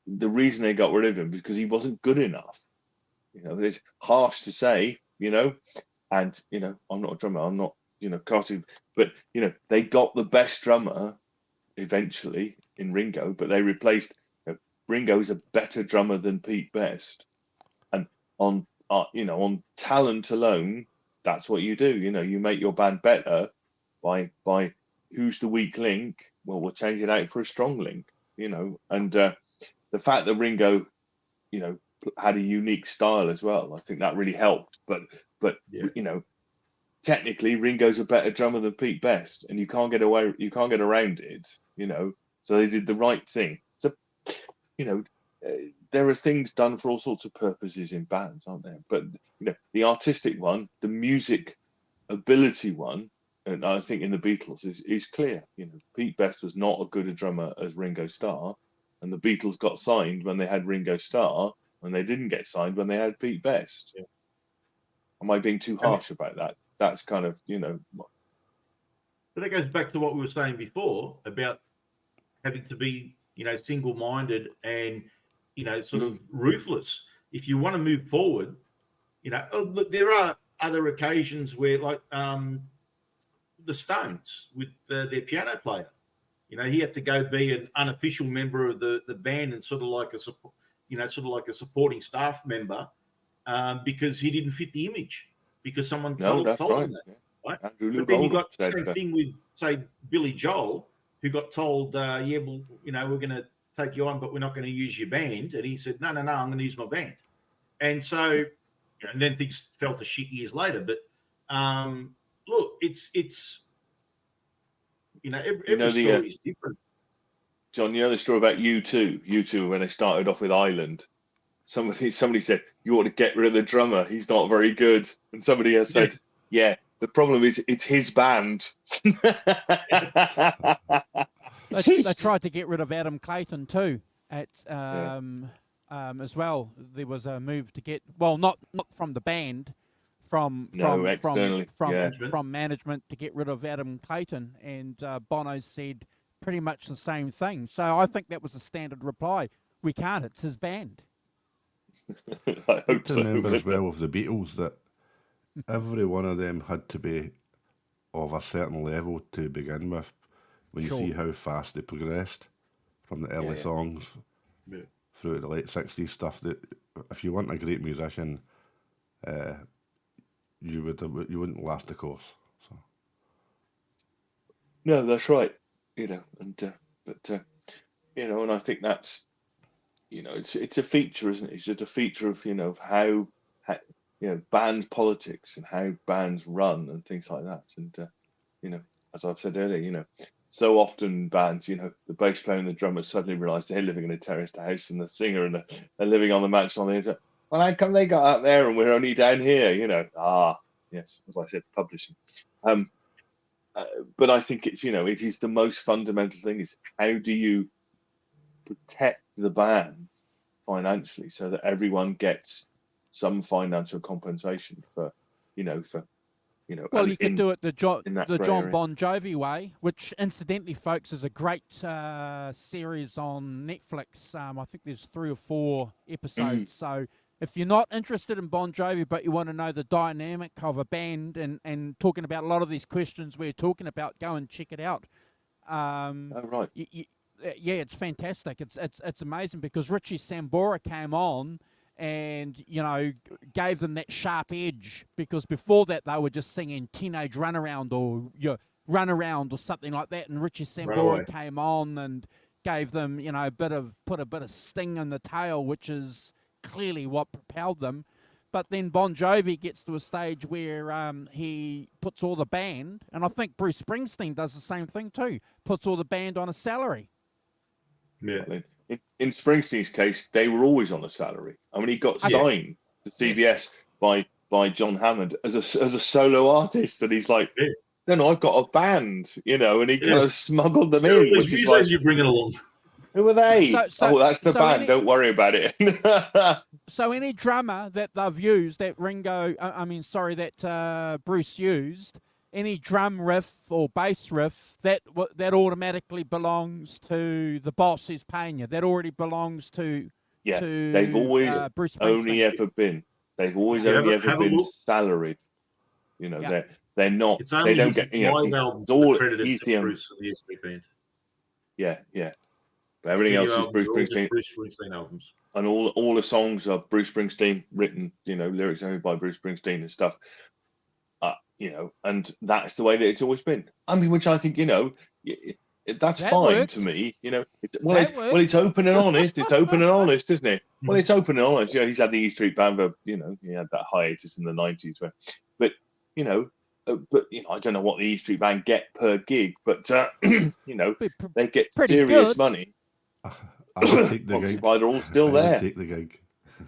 the reason they got rid of him because he wasn't good enough. It's harsh to say, and I'm not a drummer, I'm not cartoon, but they got the best drummer eventually in Ringo, but they replaced Ringo's a better drummer than Pete Best, and on talent alone, that's what you do. You make your band better by who's the weak link. Well, we'll change it out for a strong link. And the fact that Ringo had a unique style as well, I think that really helped. But technically Ringo's a better drummer than Pete Best, and you can't get around it. So they did the right thing. So there are things done for all sorts of purposes in bands, aren't there? But the artistic one, the music ability one, and I think in the Beatles is clear. Pete Best was not as good a drummer as Ringo Starr, and the Beatles got signed when they had Ringo Starr, and they didn't get signed when they had Pete Best. Yeah. Am I being too harsh about that? That's kind of But that goes back to what we were saying before about having to be single-minded and sort of ruthless. If you want to move forward, look, there are other occasions where, like the Stones with their piano player, he had to go be an unofficial member of the band and sort of like a supporting staff member because he didn't fit the image, because someone No, told that's him right. that. Yeah. Right? Andrew Lou But then you Goldham got the said, same thing with, say, Billy Joel, who got told, yeah, well, you know, we're going to take you on, but we're not going to use your band. And he said, no, I'm going to use my band. And so, you know, and then things fell to shit years later. But look, it's you know, every story is different. John, you know the story about U2 when they started off with Island. Somebody said, you ought to get rid of the drummer. He's not very good. And somebody else said, yeah, the problem is it's his band. They tried to get rid of Adam Clayton too as well. There was a move to get, well, not from the band, from management to get rid of Adam Clayton, and Bono said pretty much the same thing. So I think that was a standard reply. We can't. It's his band. I hope to remember as well with the Beatles that every one of them had to be of a certain level to begin with. When you see how fast they progressed from the early songs through the late 60s stuff, that if you weren't a great musician, you wouldn't last the course. So. No, that's right. You know, and you know, and I think that's, you know, it's a feature, isn't it? It's just a feature of, you know, of how you know, band politics and how bands run and things like that. And you know, as I've said earlier, you know, so often bands, you know, the bass player and the drummer suddenly realise they're living in a terraced house, and the singer and they're living on the mansion on the internet. Well, how come they got up there and we're only down here? You know, yes, as I said, publishing. But I think it's, you know, it is the most fundamental thing is how do you protect the band financially so that everyone gets some financial compensation for, you know, Well, you could do it the John area. Bon Jovi way, which incidentally, folks, is a great series on Netflix. I think there's 3 or 4 episodes. So if you're not interested in Bon Jovi, but you want to know the dynamic of a band and talking about a lot of these questions we're talking about, go and check it out. Right. Yeah, it's fantastic. It's amazing because Richie Sambora came on and, you know, gave them that sharp edge, because before that they were just singing Teenage Runaround or Runaround or something like that, and Richie Sambora came on and gave them, you know, put a bit of sting in the tail, which is clearly what propelled them. But then Bon Jovi gets to a stage where he puts all the band, and I think Bruce Springsteen does the same thing too, puts all the band on a salary. Yeah. In Springsteen's case, they were always on a salary. I mean, he got signed to CBS by John Hammond as a solo artist, and he's like, no, I've got a band, you know, and he kind of smuggled them in. Which is like, you bring it along. Who are they? That's the band. Don't worry about it. So any drummer that they've used, that Bruce used, any drum riff or bass riff, that automatically belongs to the boss who's paying you. That already belongs to they've always Bruce Springsteen. only ever been salaried. You know, they're not. It's only they don't get. You know, all credited to Bruce and the ESP band. Yeah. But everything else is Bruce Springsteen albums. And all the songs are Bruce Springsteen written, you know, lyrics only by Bruce Springsteen and stuff. You know, and that's the way that it's always been. I mean, which I think, you know, that's that fine worked. To me. You know, it's open and honest. It's open and honest, isn't it? Well, it's open and honest. You know, he's had the E Street Band, but you know, he had that hiatus in the '90s, but you know, I don't know what the E Street Band get per gig, but you know, they get serious money. I would take the gig. Why they're all still there? I would take the gig.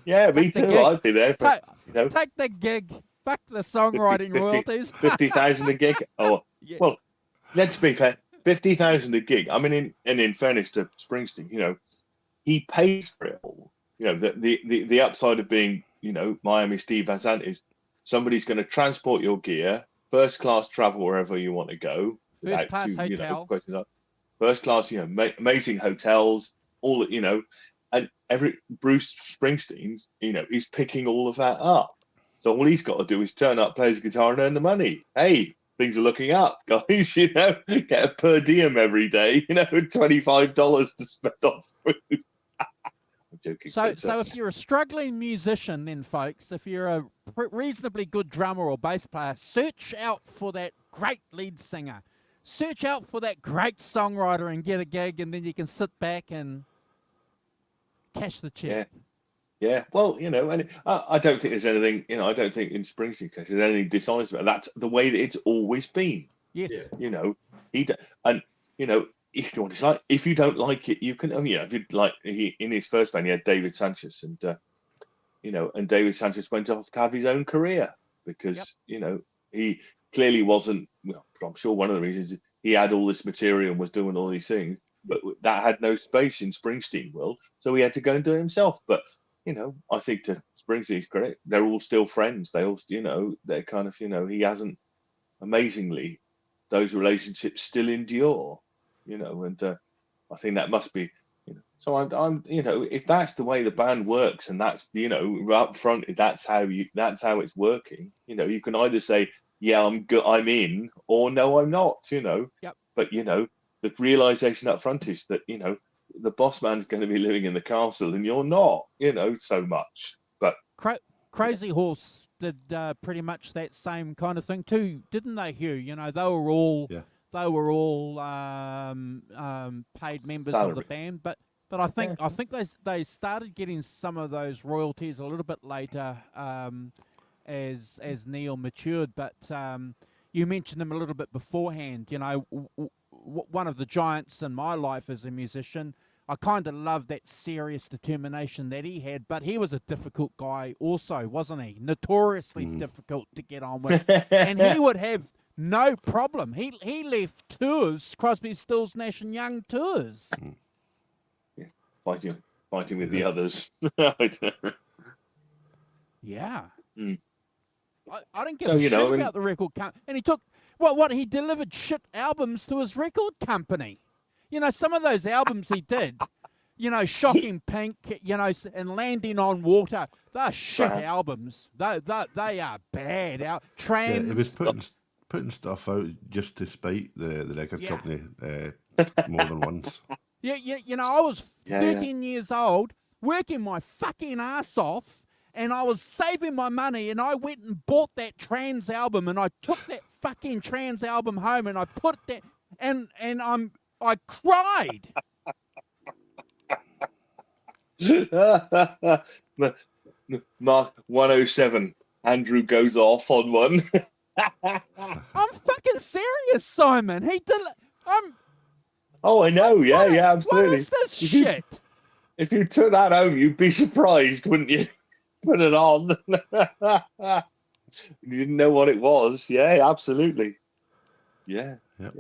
Yeah, me too. I'd be there. For, take the gig. Fuck the songwriting royalties. 50,000 a gig. Oh, yeah. Well, let's be fair. 50,000 a gig. I mean, in fairness to Springsteen, you know, he pays for it all. You know, the upside of being, you know, Miami Steve Van Sant is somebody's going to transport your gear, first class travel wherever you want to go. First class hotel. You know, first class, you know, amazing hotels, all that, you know, and Bruce Springsteen's, you know, he's picking all of that up. So all he's got to do is turn up, play his guitar, and earn the money. Hey, things are looking up, guys. You know, get a per diem every day. You know, $25 to spend on food. I'm joking. So, But, so if you're a struggling musician, then folks, if you're a reasonably good drummer or bass player, search out for that great lead singer. Search out for that great songwriter and get a gig, and then you can sit back and cash the check. Yeah. Well, you know, and I don't think there's anything, you know, I don't think in Springsteen's case there's anything dishonest about it. That's the way that it's always been. Yes. Yeah. You know, and you know, if you want to like, if you don't like it, you can. I mean, if you like, in his first band, he had David Sanchez, and you know, and David Sanchez went off to have his own career because you know he clearly wasn't. Well, I'm sure one of the reasons he had all this material and was doing all these things, but that had no space in Springsteen world, so he had to go and do it himself. But you know, I think to Springsteen's credit, they're all still friends. They all, you know, they're kind of, you know, he hasn't, amazingly, those relationships still endure, you know, and I think that must be, you know, so I'm, you know, if that's the way the band works and that's, you know, up front, that's how it's working, you know, you can either say, yeah, I'm good, I'm in, or no, I'm not, you know, but, you know, the realization up front is that, you know, the boss man's going to be living in the castle and you're not, you know, so much. But Crazy Horse did pretty much that same kind of thing too, didn't they, Hugh? You know, they were all paid members of the band, but I think they started getting some of those royalties a little bit later as Neil matured. But you mentioned them a little bit beforehand. You know, one of the giants in my life as a musician. I kind of loved that serious determination that he had, but he was a difficult guy also, wasn't he? Notoriously difficult to get on with. And he would have no problem. He left tours, Crosby, Stills, Nash and Young tours. Yeah, fighting with the others. Yeah. Mm. I didn't give a shit about the record company. And he took, he delivered shit albums to his record company. You know, some of those albums he did, you know, Shocking Pink, you know, and Landing on Water, they're shit albums. They are bad. Trans. Yeah, it was putting stuff out just to spite the record company more than once. Yeah, you know, I was 13 years old, working my fucking ass off, and I was saving my money, and I went and bought that Trans album, and I took that fucking Trans album home, and I put that, and I cried. Mark 107. Andrew goes off on one. I'm fucking serious, Simon. He did. Oh, I know. Yeah, absolutely. What is this shit? If you took that home, you'd be surprised, wouldn't you? Put it on. You didn't know what it was. Yeah, absolutely. Yeah. Yep.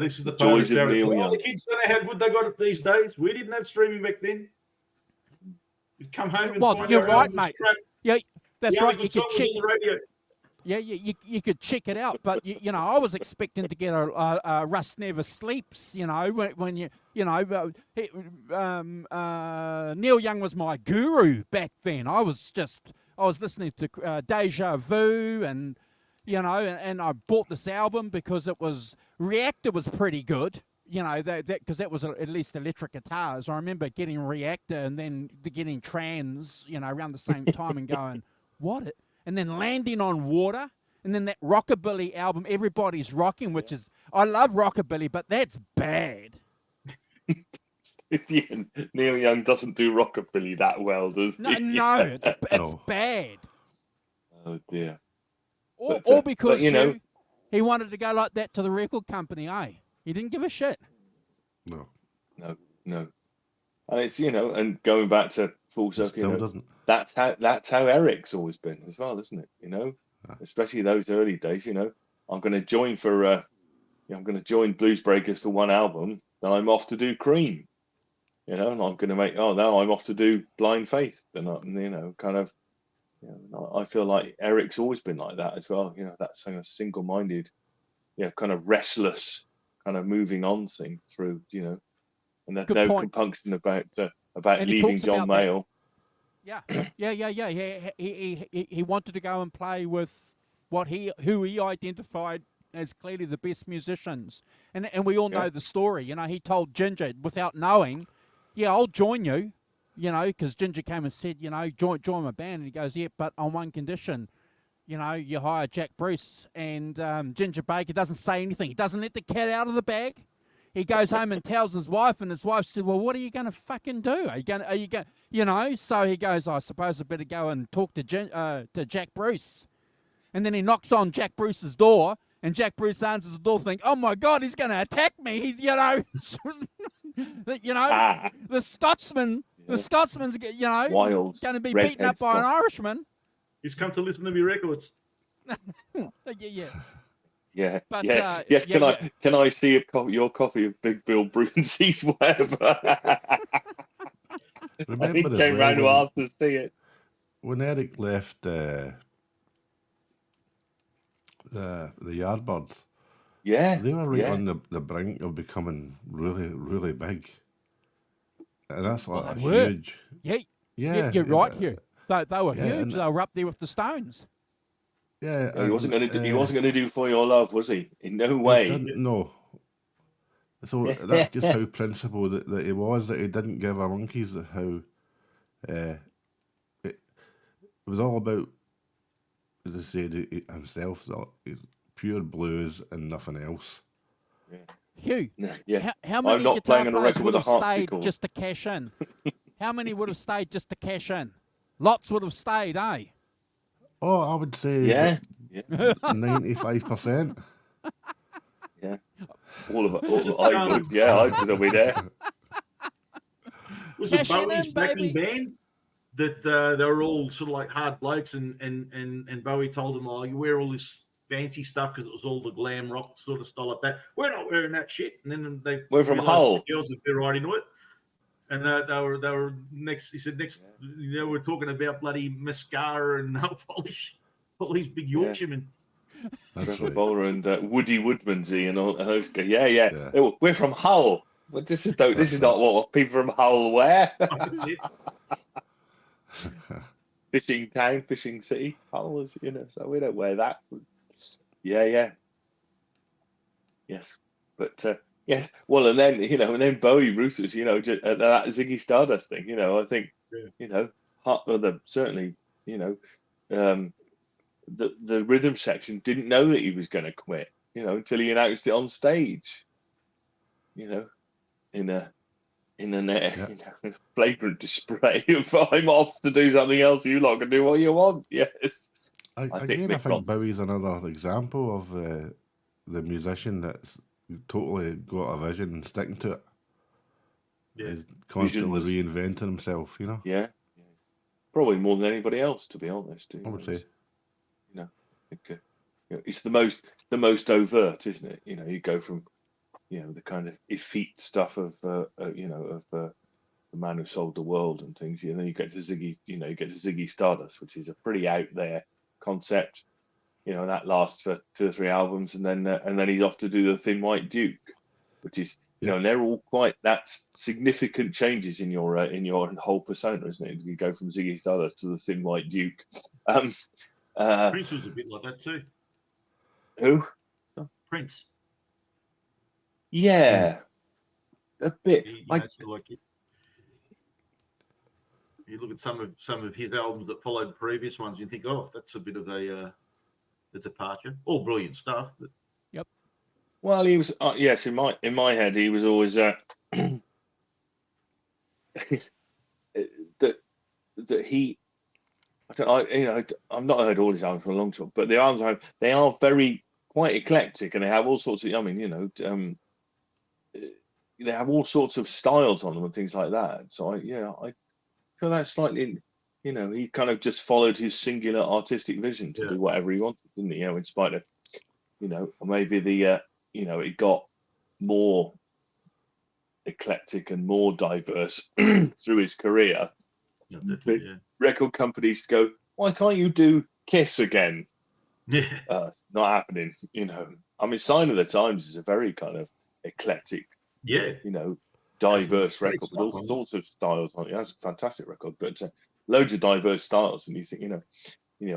This is the part of the kids don't know how good they got it these days. We didn't have streaming back then. You'd come home and find you're right, mate. Crap. Yeah, that's right. You could check the radio. Yeah, you could check it out, but you know, I was expecting to get a Rust Never Sleeps. You know, when Neil Young was my guru back then. I was listening to Deja Vu and. You know, and I bought this album because Reactor was pretty good. You know, because that was at least electric guitars. I remember getting Reactor and then getting Trans, you know, around the same time and going, what? And then Landing on Water, and then that Rockabilly album, Everybody's Rocking, which is, I love Rockabilly, but that's bad. Neil Young doesn't do Rockabilly that well, does he? No, it's bad. Oh, dear. Or because you know, he wanted to go like that to the record company, He didn't give a shit. No. And it's, you know, and going back to full circle, you know, that's how Eric's always been as well, isn't it? You know, especially those early days. You know, I'm going to join Blues Breakers for one album, then I'm off to do Cream. You know, and I'm going to I'm off to do Blind Faith, and you know, kind of. You know, I feel like Eric's always been like that as well. You know, that kind of single-minded, kind of restless, kind of moving on thing through. You know, and there's no compunction about leaving John Mayall. Yeah. He wanted to go and play with who he identified as clearly the best musicians, and we all know the story. You know, he told Ginger without knowing, "Yeah, I'll join you." you know, because Ginger came and said, you know, join my band. And he goes, yeah, but on one condition, you know, you hire Jack Bruce. And Ginger Baker doesn't say anything. He doesn't let the cat out of the bag. He goes home and tells his wife, and his wife said, well, what are you going to fucking do? Are you going, you know? So he goes, I suppose I better go and talk to Jack Bruce. And then he knocks on Jack Bruce's door, and Jack Bruce answers the door thinking, oh my God, he's going to attack me. He's, you know, you know, the Scotsman's, you know, Wild, going to be beaten up by an Irishman. He's come to listen to me records. Yeah. But, yes. Can I see your copy of Big Bill Brunsey's web? Remember, he came round to ask to see it. When Eric left the Yardbirds, they were right on the brink of becoming really, really big, and that's like huge. Yeah, you're right, Hugh. They were huge. They were up there with the Stones. Yeah, he wasn't going to do. He wasn't going to do For Your Love, was he? In no way. No. So that's just how principled that he was. That he didn't give a monkeys how. It was all about, as I said, himself. Pure blues and nothing else. Hugh, yeah. how many guitar players would have stayed harpsichord. just to cash in? How many would have stayed just to cash in? Lots would have stayed, eh? Oh, I would say 95%. Yeah, all of it. I would. Yeah, I would be there. Was it Bowie's backing band that they were all sort of like hard blokes, and Bowie told them, "Oh, you wear all this fancy stuff because it was all the glam rock sort of style like that. We're not wearing that shit." And then we're from Hull. The girls would be right into it. And they were next. He said next. You know, we're talking about bloody mascara and nail polish. All these big Yorkshiremen. Trevor Bowler and Woody Woodmansey and all those guys. Yeah. We're from Hull. But this is not what people from Hull wear. That's it. Fishing town, fishing city. Hull was, you know, so we don't wear that. Yeah. Yes, but yes. Well, and then Bowie Roosters, you know, that Ziggy Stardust thing. You know, I think, you know, certainly, you know, the rhythm section didn't know that he was going to quit, you know, until he announced it on stage, you know, in a you know, flagrant display of I'm off to do something else. You lot can do what you want. Yes. I think Bowie's another example of the musician that's totally got a vision and sticking to it. Yeah. He's constantly reinventing himself, you know. Yeah. Probably more than anybody else, to be honest. I would say. You know, it's the most overt, isn't it? You know, you go from, you know, the kind of effete stuff of you know, of the Man Who Sold the World and things, and then you get to Ziggy Stardust, which is a pretty out there concept, you know, and that lasts for 2 or 3 albums, and then he's off to do the Thin White Duke, which is, you know, and they're all that's significant changes in your whole persona, isn't it? You go from Ziggy Stardust to the Thin White Duke. Prince was a bit like that too. Who? Prince. Yeah, a bit. You look at some of his albums that followed previous ones, you think, oh, that's a bit of a departure. All brilliant stuff, but yep. Well, he was yes, in my head, he was always that he. I've not heard all his albums for a long time, but the albums they are very quite eclectic, and they have all sorts of. I mean, you know, they have all sorts of styles on them and things like that. So I feel that slightly, you know, he kind of just followed his singular artistic vision to do whatever he wanted, didn't he? You know, in spite of, you know, maybe you know, it got more eclectic and more diverse through his career. Record companies go, why can't you do Kiss again? Yeah, not happening. You know, I mean, Sign of the Times is a very kind of eclectic, you know, diverse record with all sorts of styles on it. That's a fantastic record, but loads of diverse styles, and you think, you know,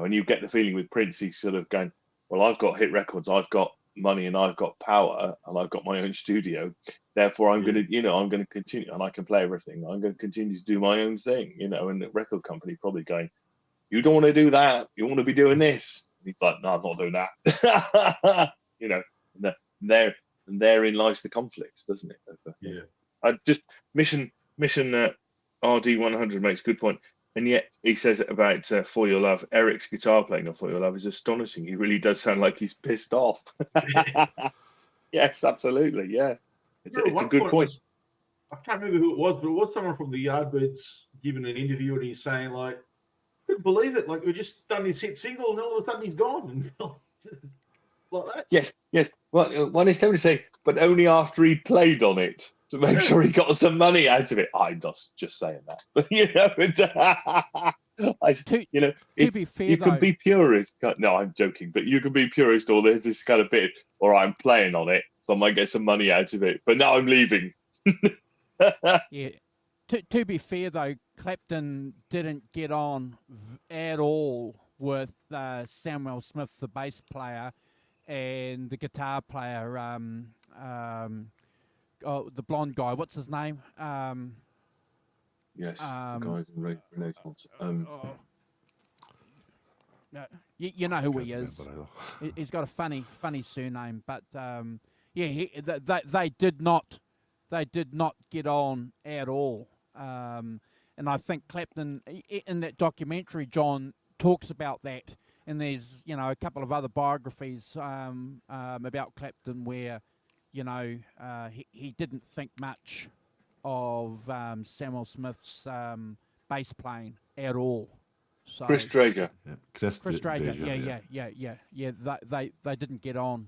and you get the feeling with Prince, he's sort of going, well, I've got hit records, I've got money and I've got power and I've got my own studio. Therefore, I'm going to, I'm going to continue, and I can play everything. I'm going to continue to do my own thing, and the record company probably going, you don't want to do that. You want to be doing this. And he's like, no, I'm not doing that. And therein lies the conflicts, doesn't it? Yeah. I just mission RD100 makes a good point. And yet he says about For Your Love, Eric's guitar playing on For Your Love is astonishing. He really does sound like he's pissed off. Yes, absolutely. Yeah. It's a good point. I can't remember who it was, but it was someone from the Yardbirds giving an interview, and he's saying, like, couldn't believe it. Like, we just done this hit single, and all of a sudden he's gone. Like that. Yes. Well, one is tempted to say, but only after he played on it to make sure he got some money out of it. I'm just saying that. But, to be fair, you can be purist. No, I'm joking. But you can be purist, or there's this kind of bit, or I'm playing on it, so I might get some money out of it. But now I'm leaving. Yeah. To be fair, though, Clapton didn't get on at all with Samuel Smith, the bass player, and the guitar player, the blonde guy. What's his name? Yes, the guys in Renaissance. You know who he is. He's got a funny surname, but they did not get on at all. And I think Clapton, in that documentary, John talks about that. And there's, a couple of other biographies about Clapton where, he didn't think much of Samuel Smith's bass playing at all. So, Chris Drager. Yeah. Chris Drager. Yeah. They didn't get on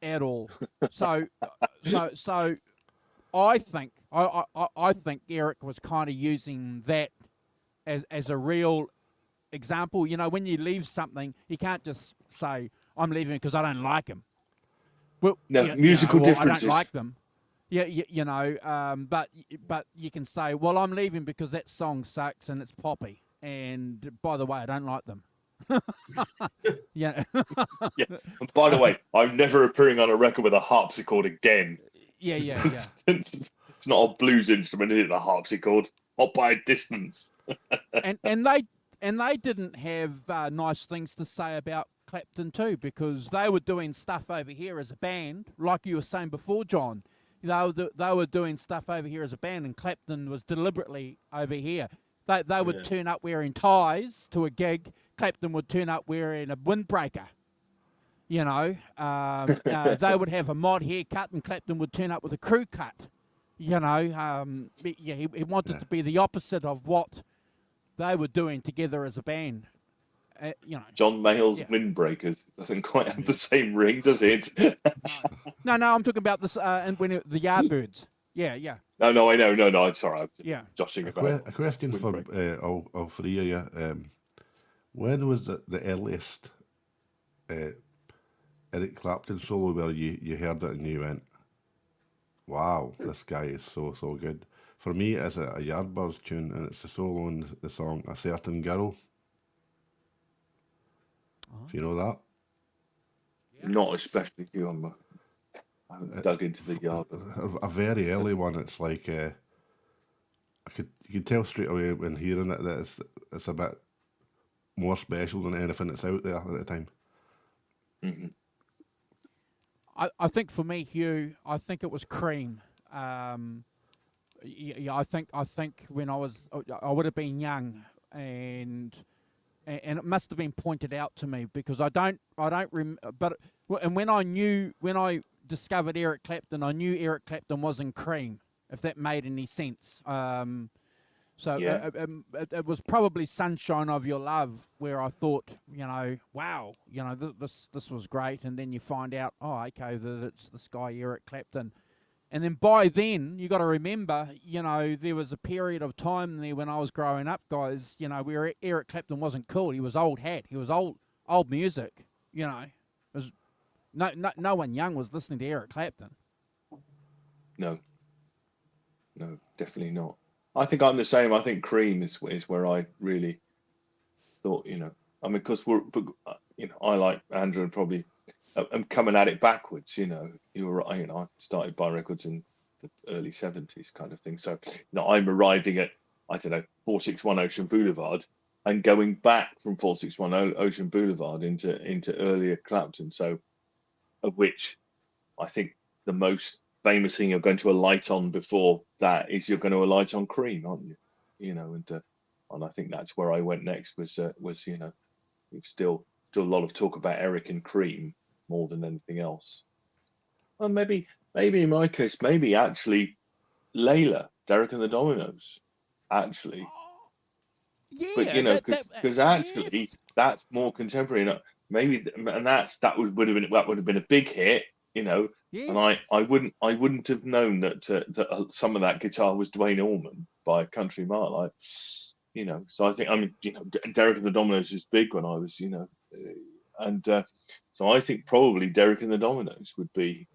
at all. So I think Eric was kind of using that as a real example. When you leave something, you can't just say, I'm leaving because I don't like him. Well, no, musical differences. I don't like them. Yeah, but you can say, well, I'm leaving because that song sucks and it's poppy. And by the way, I don't like them. Yeah. Yeah. And by the way, I'm never appearing on a record with a harpsichord again. Yeah. It's not a blues instrument, is it? A harpsichord, not by a distance. and they didn't have nice things to say about Clapton too, because they were doing stuff over here as a band, like you were saying before, John. They were doing stuff over here as a band, and Clapton was deliberately over here. They would turn up wearing ties to a gig. Clapton would turn up wearing a windbreaker. They would have a mod haircut, and Clapton would turn up with a crew cut. He wanted to be the opposite of what they were doing together as a band. John Mayall's windbreakers doesn't quite have the same ring, does it? No, I'm talking about this and when the Yardbirds. Yeah. No, I know. No, I'm sorry. I'm joshing about. A question for all three of you. When was the earliest Eric Clapton solo where you heard it and you went, wow, this guy is so good? For me, it's a Yardbirds tune, and it's a solo in the song A Certain Girl. Do you know that? Not especially, Hugh. I haven't dug into the yard. A very early one. It's like you could tell straight away when hearing it that it's a bit more special than anything that's out there at the time. Mm-hmm. I think for me, Hugh, I think it was Cream. I think when I would have been young, and it must have been pointed out to me because I don't remember. But when I discovered Eric Clapton, I knew Eric Clapton was in Cream, if that made any sense. It was probably Sunshine of Your Love where I thought, wow, this was great. And then you find out, okay, that it's this guy, Eric Clapton. And then by then, you got to remember, there was a period of time there when I was growing up, guys, where Eric Clapton wasn't cool. He was old hat. He was old music, It was, no one young was listening to Eric Clapton. No, definitely not. I think I'm the same. I think Cream is where I really thought, because I like Andrew and probably I'm coming at it backwards. You know, you were right. You know, I started buying records in the early '70s, kind of thing. So, you know, I'm arriving at, I don't know, 461 Ocean Boulevard, and going back from 461 Ocean Boulevard into earlier Clapton. So, of which I think the most famous thing you're going to alight on before that is you're going to alight on Cream, aren't you? You know, and I think that's where I went next. Was you know, we've still a lot of talk about Eric and Cream more than anything else. Well, maybe in my case, maybe actually Layla, Derek and the Dominoes, actually. But you Yeah, know, that because actually yes. that's more contemporary. And maybe, and that would have been a big hit, you know. And Yes. I wouldn't have known that some of that guitar was Dwayne Allman by a country mile, like, you know. So I think, I mean, you know, Derek and the Dominoes was big when I was, you know, and so I think probably Derek and the Dominoes would be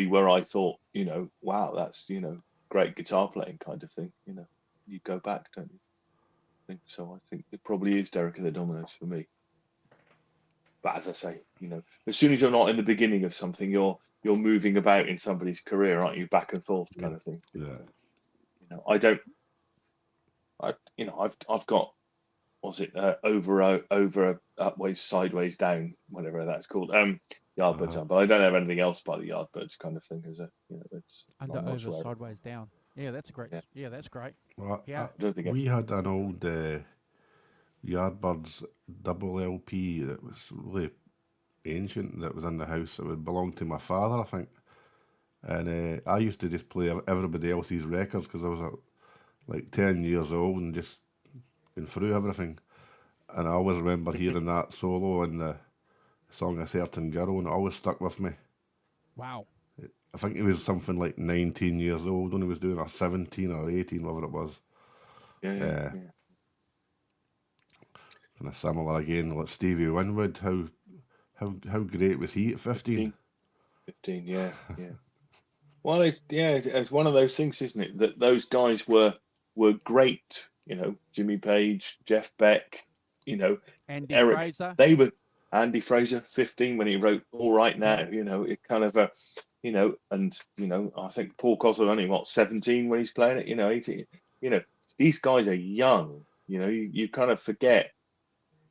where I thought, you know, wow, that's, you know, great guitar playing kind of thing, you know. You go back, don't you? I think so. I think it probably is Derek and the Dominoes for me. But as I say, you know, as soon as you're not in the beginning of something, you're moving about in somebody's career, aren't you? Back and forth, kind of thing. Yeah. You know, you know, I've got, what's it, over, upways, sideways, down, whatever that's called. Yardbirds on, but I don't have anything else by the Yardbirds kind of thing. As a, you know, it's Under, I'm not over, sure. sideways, down. Yeah, that's a great. Yeah. Yeah, that's great. Well, Yeah. we had an old Yardbirds double LP that was really ancient that was in the house. It would belong to my father, I think. And I used to just play everybody else's records because I was like 10 years old and just going through everything. And I always remember hearing that solo in the song A Certain Girl, and it always stuck with me. Wow. I think he was something like 19 years old when he was doing it, or 17 or 18, whatever it was. Yeah. Kind of similar again, like Stevie Winwood. How great was he at 15? 15, yeah. Well, it's one of those things, isn't it? That those guys were great. You know, Jimmy Page, Jeff Beck, you know, Andy Eric. Fraser. They were Andy Fraser, 15 when he wrote All Right Now. Yeah. You know, it kind of you know, and you know, I think Paul Cosell only 17 when he's playing it. You know, 18. You know, these guys are young. You know, you kind of forget,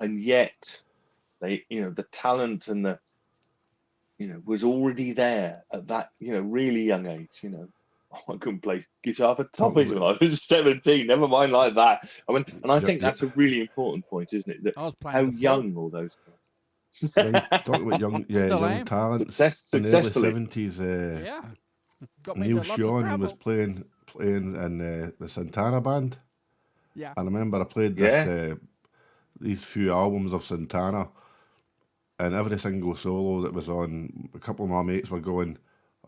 and yet they, you know, the talent and the, you know, was already there at that, you know, really young age. You know, I couldn't play guitar for Talking toffees when about, I was 17. Never mind like that. I mean, and I yeah, think yeah. that's a really important point, isn't it? That I was playing how the flute. young all those Right, talking about Still young am. talents in the early successfully. 70s. Yeah. Got me Neil into lots of Sean was trouble. playing in the Santana band. Yeah. I remember I played Yeah. these few albums of Santana, and every single solo that was on, a couple of my mates were going,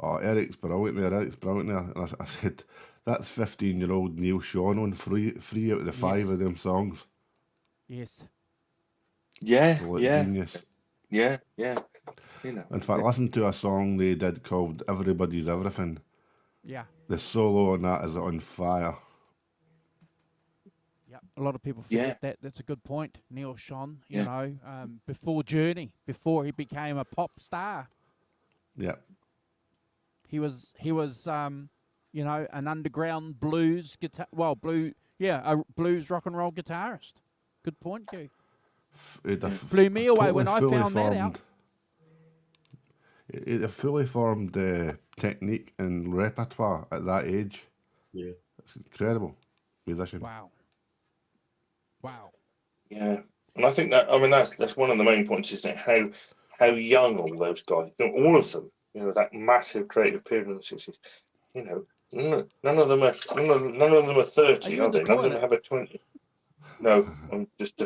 "Oh, Eric's brilliant there, Eric's brilliant there," and I said, "That's 15-year-old Neil Sean on three out of the five Yes. of them songs. Yes. Absolute Yeah. genius." You know. In fact, listen to a song they did called "Everybody's Everything." Yeah. The solo on that is on fire. Yeah. A lot of people Yeah. forget that. That's a good point. Neil Sean, you Yeah. know, before Journey, before he became a pop star, Yeah. he was you know, an underground blues guitar. Well, a blues rock and roll guitarist. Good point, Hugh. Blew me away when I found that out. It a fully formed technique and repertoire at that age. Yeah. It's incredible musician. Wow. Yeah. And I think that, I mean, that's one of the main points, isn't it? How young all those guys, you know, all of them, you know, that massive creative period in the 60s. You know, none of them are 30, Are you are in the they? None of them toilet? have a 20. No, I'm just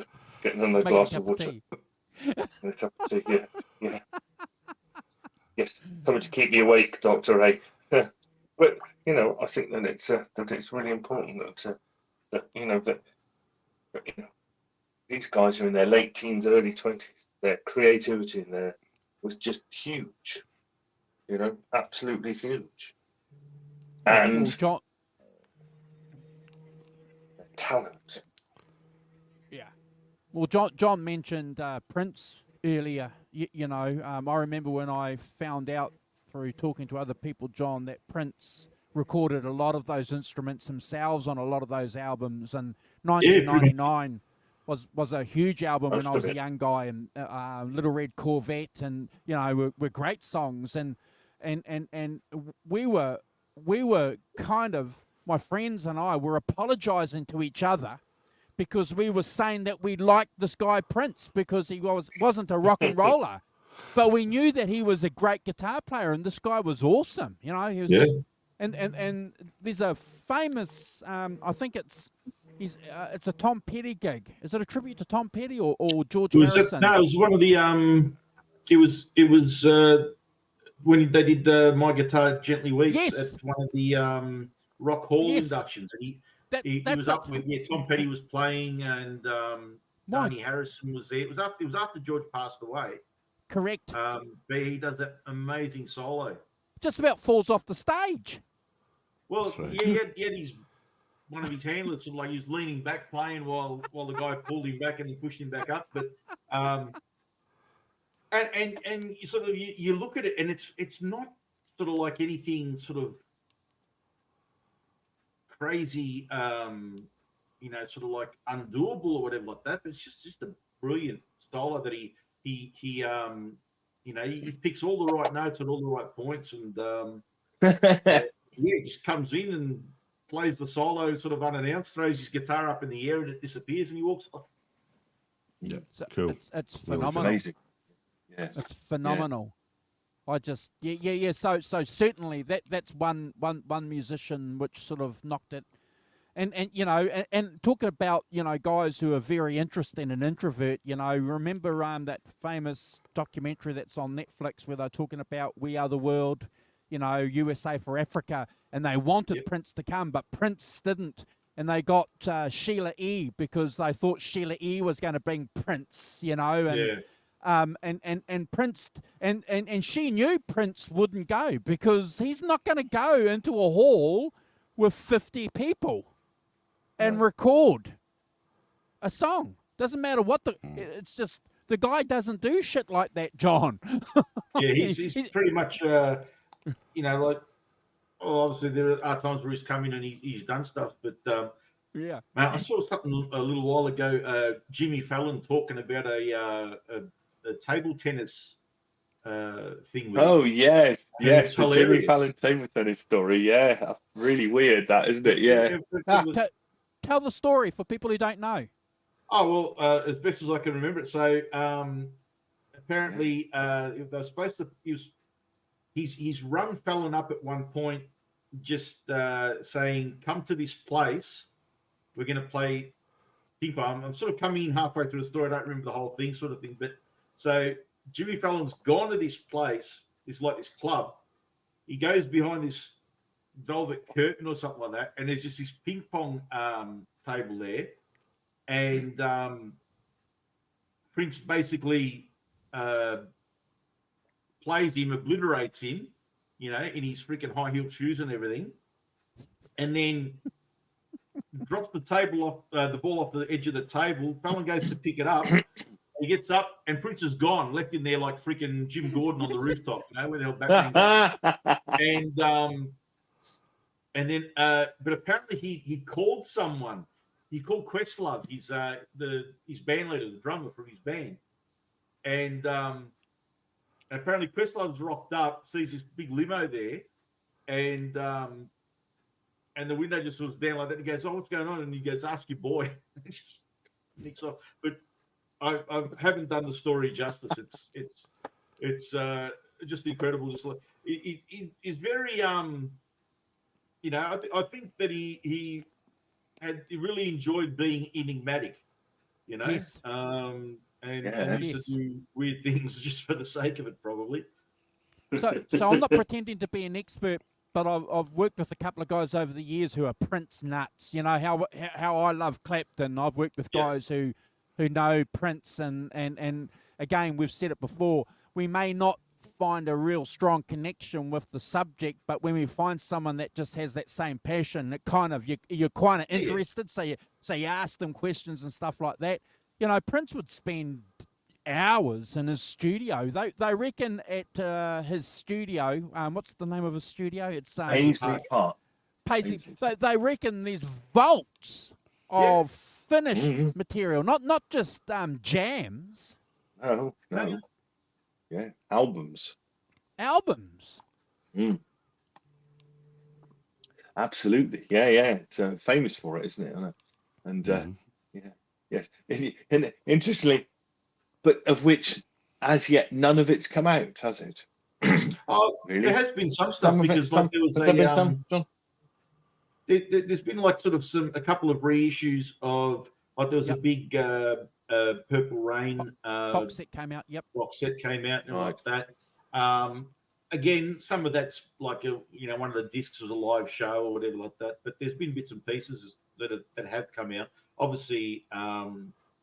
getting another Making a glass cup of water. tea. And a cup of tea. Yeah. Yes, something to keep me awake, Doctor A. But you know, I think that it's really important that you know that you know, these guys are in their late teens, early 20s. Their creativity in there was just huge. You know, absolutely huge. And Well, talent. Yeah. Well, John mentioned Prince earlier. I remember when I found out through talking to other people, John, that Prince recorded a lot of those instruments himself on a lot of those albums, and 1999 was a huge album when I was a young guy, and Little Red Corvette, and were great songs, and we were kind of, my friends and I were apologizing to each other because we were saying that we liked this guy Prince because he wasn't a rock and roller, but we knew that he was a great guitar player, and this guy was awesome. He was just, and there's a famous, I think it's a Tom Petty gig. Is it a tribute to Tom Petty or George Harrison? No, it was one of the it was when they did My Guitar Gently Weeps at one of the Rock Hall inductions, and he was up with Tom Petty was playing, and Barney Harrison was there. It was after George passed away. Correct. But he does that amazing solo. Just about falls off the stage. Well, he had one of his handlers sort of like he was leaning back playing while the guy pulled him back and he pushed him back up. But and you sort of you look at it, and it's not sort of like anything sort of crazy, sort of like undoable or whatever like that. But it's just a brilliant solo that he picks all the right notes at all the right points, and just comes in and plays the solo sort of unannounced, throws his guitar up in the air and it disappears, and he walks off. Yeah, so cool. It's phenomenal. Amazing. Yeah, it's phenomenal. Yeah. I just So certainly that's one musician which sort of knocked it. And talk about guys who are very interesting and introvert. Remember that famous documentary that's on Netflix where they're talking about We Are the World, USA for Africa, and they wanted Prince to come, but Prince didn't, and they got Sheila E. because they thought Sheila E. was going to bring Prince, and Prince and she knew Prince wouldn't go because he's not going to go into a hall with 50 people and record a song. Doesn't matter what it's just the guy doesn't do shit like that, John. He's pretty much like, obviously there are times where he's come in and he's done stuff, but I saw something a little while ago, Jimmy Fallon talking about a table tennis thing. Yes, the Jimmy Fallon table tennis story. Yeah, really weird, that, isn't it? Yeah. Tell the story for people who don't know. Oh, well, as best as I can remember it. So apparently they're supposed to he's rung Fallon up at one point, just saying, come to this place, we're going to play ping pong. I'm sort of coming in halfway through the story, I don't remember the whole thing sort of thing, but so Jimmy Fallon's gone to this place, it's like this club, he goes behind this velvet curtain or something like that, and there's just this ping pong table there, and Prince basically plays him, obliterates him, in his freaking high-heeled shoes and everything, and then drops the ball off the edge of the table. Fallon goes to pick it up. He gets up, and Prince is gone, left in there like freaking Jim Gordon on the rooftop, where the hell Batman and then, but apparently he called someone. He called Questlove, his band leader, the drummer from his band, and apparently Questlove's rocked up, sees this big limo there, and the window just was down like that. And he goes, "Oh, what's going on?" And he goes, "Ask your boy." Nicks off. But I haven't done the story justice. It's just incredible. Just like he's very I think that he really enjoyed being enigmatic. Yes. And used to do weird things just for the sake of it, probably. So I'm not pretending to be an expert, but I've worked with a couple of guys over the years who are Prince nuts. How I love Clapton. I've worked with guys who know Prince, and again, we've said it before, we may not find a real strong connection with the subject, but when we find someone that just has that same passion, that kind of you're kind of interested, so you ask them questions and stuff like that. Prince would spend hours in his studio. They reckon at his studio, what's the name of his studio? It's Paisley Park. Paisley. They reckon there's vaults of finished material, not just jams. No. Yeah, albums. Absolutely. Yeah. It's famous for it, isn't it? And yes. And interestingly, but of which, as yet, none of it's come out, has it? Really? There has been some stuff because like there was there's been like sort of a couple of reissues of like there was a big Purple Rain box set came out. Box set came out and like that. Again, some of that's like one of the discs was a live show or whatever like that. But there's been bits and pieces that have come out. Obviously,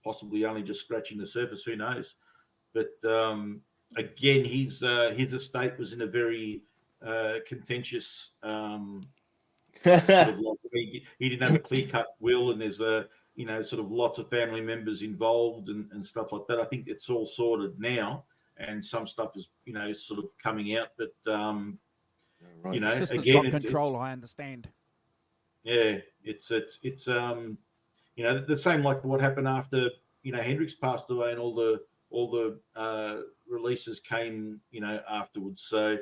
possibly only just scratching the surface. Who knows? But again, his estate was in a very contentious. Sort of like, he didn't have a clear-cut will, and there's sort of lots of family members involved and stuff like that. I think it's all sorted now, and some stuff is sort of coming out. But Sister's again, got control. I understand. Yeah, it's the same like what happened after Hendrix passed away, and all the releases came afterwards. So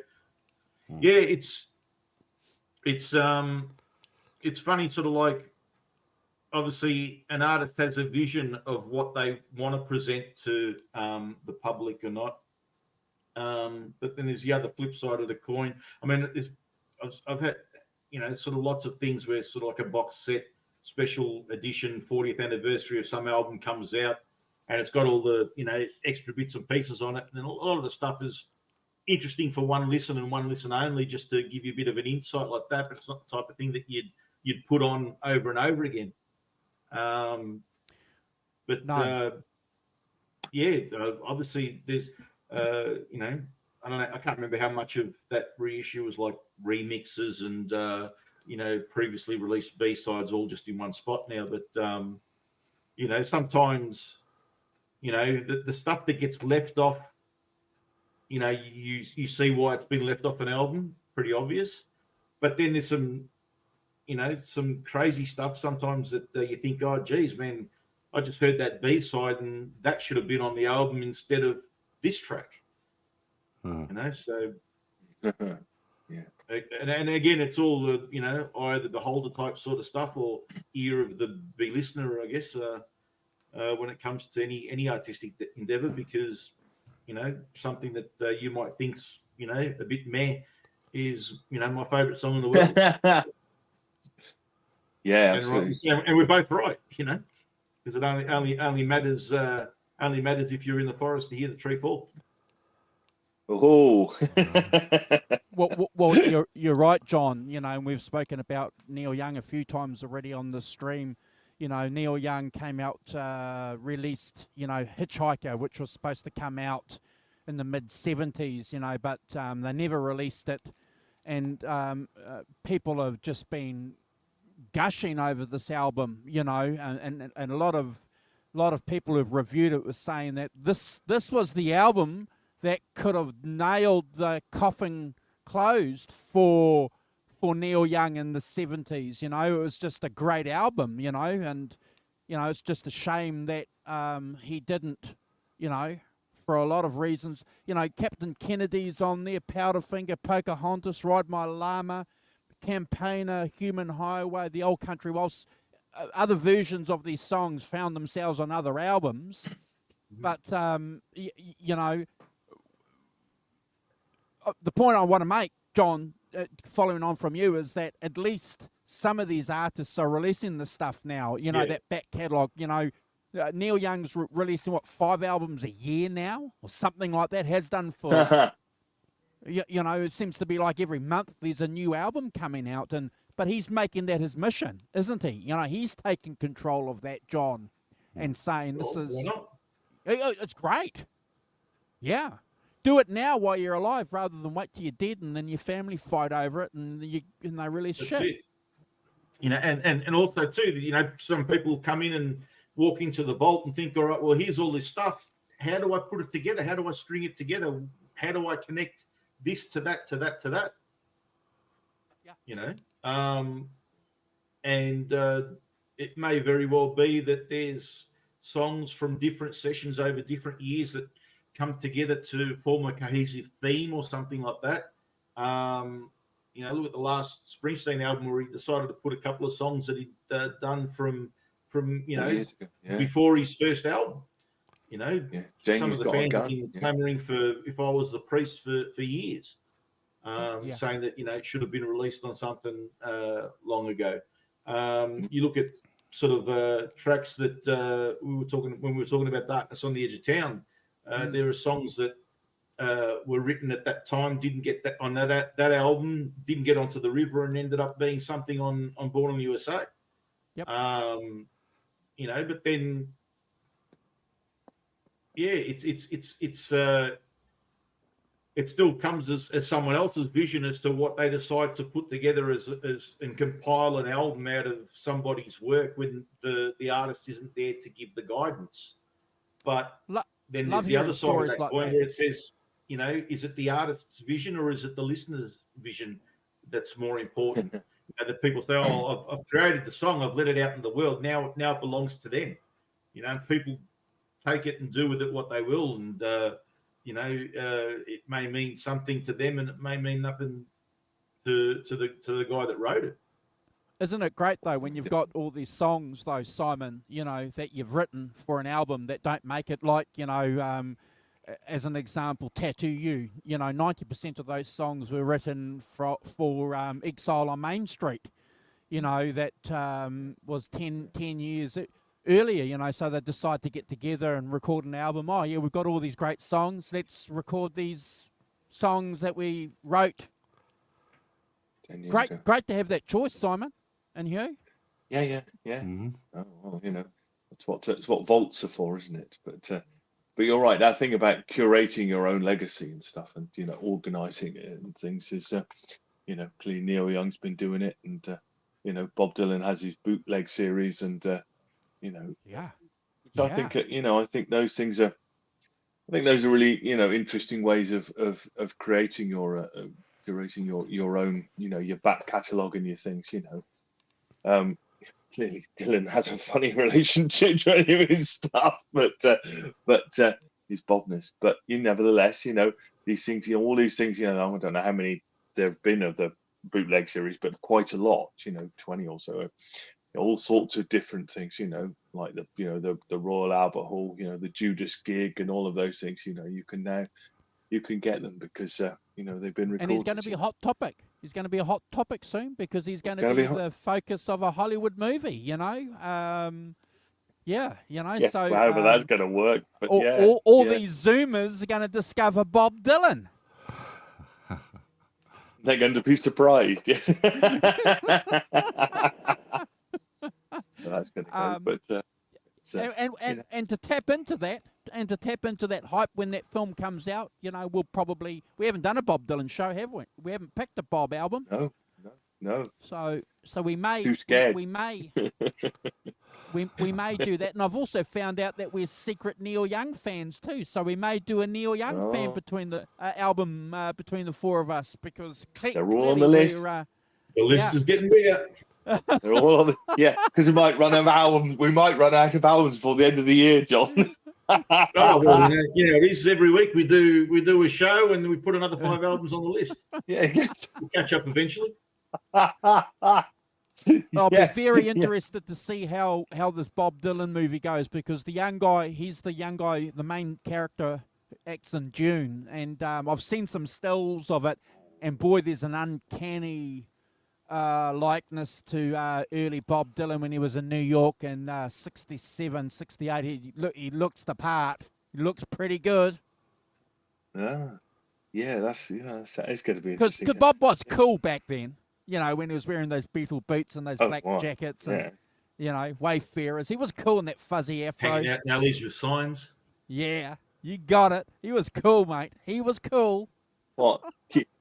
yeah, it's funny, sort of like obviously an artist has a vision of what they want to present to the public or not. But then there's the other flip side of the coin. I mean, I've had, sort of lots of things where sort of like a box set, special edition, 40th anniversary of some album comes out and it's got all the, extra bits and pieces on it. And a lot of the stuff is interesting for one listen and one listen only, just to give you a bit of an insight like that. But it's not the type of thing that you'd put on over and over again. Obviously there's, I don't know, I can't remember how much of that reissue was like remixes and, previously released B-sides all just in one spot now. But, sometimes, the stuff that gets left off, you see why it's been left off an album, pretty obvious. But then there's some crazy stuff sometimes that you think, oh, geez, man, I just heard that B-side and that should have been on the album instead of this track. So and again, it's all either the holder type sort of stuff or ear of the listener, I guess, when it comes to any artistic endeavor, because something that you might think's a bit meh is my favorite song in the world. Yeah, absolutely. And we're both right, because it only matters if you're in the forest to hear the tree fall. Oh, well, you're right, John. And we've spoken about Neil Young a few times already on the stream. Neil Young came out, released, Hitchhiker, which was supposed to come out in the mid-70s, but they never released it. And people have just been gushing over this album, and a lot of people who've reviewed it were saying that this was the album that could have nailed the coffin closed for Neil Young in the 70s. It was just a great album, and it's just a shame that he didn't, for a lot of reasons. Captain Kennedy's on there, Powderfinger, Pocahontas, Ride My Llama, Campaigner, Human Highway, The Old Country Waltz. Other versions of these songs found themselves on other albums, but the point I want to make, John, following on from you, is that at least some of these artists are releasing the stuff now. That back catalogue. Neil Young's releasing 5 albums a year now, or something like that. Has done for. It seems to be like every month there's a new album coming out, but he's making that his mission, isn't he? He's taking control of that, John, and saying it's great. Yeah. Do it now while you're alive, rather than wait till you're dead and then your family fight over it and they release shit. And also too, some people come in and walk into the vault and think, all right, well, here's all this stuff. how do I put it together? How do I string it together? How do I connect this to that, to that, to that? Yeah. You know, and it may very well be that there's songs from different sessions over different years that come together to form a cohesive theme or something like that. You know, look at the last Springsteen album where he decided to put a couple of songs that he'd done from you know, before his first album. You know, some of the fans have been clamoring for If I Was the Priest for years, saying that, you know, it should have been released on something long ago. You look at sort of tracks that we were talking about Darkness on the Edge of Town. There are songs that were written at that time, didn't get that on that album, didn't get onto the river, and ended up being something on Born in the USA. Yep. You know, but then, yeah, it still comes as someone else's vision as to what they decide to put together as and compile an album out of somebody's work when the artist isn't there to give the guidance. But then there's the other side of that coin where it says, you know, is it the artist's vision or is it the listener's vision that's more important? You know, that people say, oh, I've created the song, I've let it out in the world, now it belongs to them. You know, people take it and do with it what they will, and you know, it may mean something to them, and it may mean nothing to the guy that wrote it. Isn't it great though when you've got all these songs though, Simon, you know, that you've written for an album that don't make it, like, you know, as an example, Tattoo You, you know, 90% of those songs were written for Exile on Main Street, you know, that was 10 years earlier, you know, so they decide to get together and record an album. Oh yeah, we've got all these great songs, let's record these songs that we wrote. Great to have that choice, Simon and Hugh. Yeah. Mm-hmm. Oh, well, you know, it's what vaults are for, isn't it? But you're right. That thing about curating your own legacy and stuff, and, you know, organising it and things is, you know, clearly Neil Young's been doing it, and you know, Bob Dylan has his bootleg series, and you know, So I think, you know, I think those are really, you know, interesting ways of creating your curating your own, you know, your back catalogue and your things, you know. Clearly Dylan has a funny relationship to any of his stuff, but his Bobness. But nevertheless, you know, these things, you know, all these things, you know, I don't know how many there have been of the bootleg series, but quite a lot, you know, 20 or so. All sorts of different things, you know, like the Royal Albert Hall, you know, the Judas gig, and all of those things. You know, you can get them because you know, they've been recorded. And he's going to be a hot topic. He's going to be a hot topic soon because he's going to be the focus of a Hollywood movie. You know, yeah, you know. Yeah, so however that's going to work. But all these Zoomers are going to discover Bob Dylan. They're going to be surprised. Yes. That's going to go. But and to tap into that hype when that film comes out, you know, we haven't done a Bob Dylan show, have we? We haven't picked a Bob album. No. So we may Too scared. we may do that. And I've also found out that we're secret Neil Young fans too. So we may do a Neil Young fan between the album between the four of us, because they're all on the list. The list is getting bigger. They're all on because we might run out of albums. We might run out of albums before the end of the year, John. Oh, well, you know, it is every week we do a show and we put another 5 albums on the list. Yeah, we'll catch up eventually. I'll be very interested to see how this Bob Dylan movie goes, because he's the young guy, the main character acts in June, and I've seen some stills of it, and boy, there's an uncanny likeness to early Bob Dylan when he was in New York in 67, 68. He looks the part. He looks pretty good. That is going to be because Bob was cool back then. You know, when he was wearing those Beatle boots and those black jackets and, you know, Wayfarers. He was cool in that fuzzy afro. Hanging out now these with signs. Yeah, you got it. He was cool, mate. He was cool. What?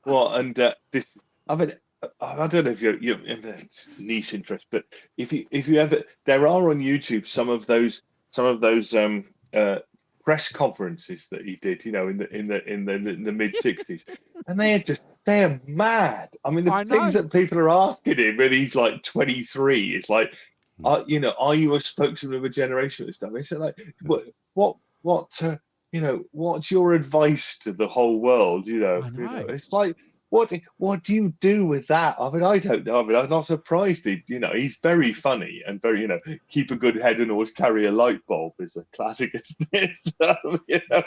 And this, I mean, I don't know if you're it's niche interest, but if you ever, there are on YouTube some of those press conferences that he did, you know, in the mid '60s, and they're mad. I mean, the things that people are asking him when he's like 23, it's like, you know, are you a spokesman of a generation and stuff? It's like, you know, what's your advice to the whole world? You know, it's like, what do you do with that? I mean, I don't know. I mean, I'm not surprised. You know, he's very funny and very, you know, keep a good head and always carry a light bulb is a classic, isn't it? You know,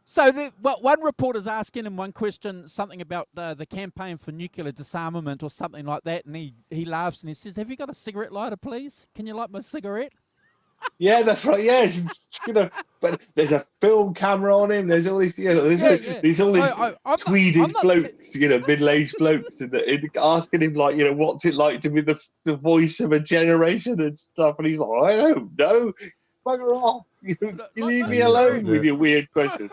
So one reporter's asking him one question, something about the campaign for nuclear disarmament or something like that, and he laughs and he says, "Have you got a cigarette lighter, please? Can you light my cigarette?" Yeah, that's right. Yeah, you know, but there's a film camera on him. There's all these, you know, there's all these tweeded blokes, you know, middle-aged blokes, asking him like, you know, what's it like to be the voice of a generation and stuff, and he's like, I don't know, bugger off. You leave me alone with your weird questions.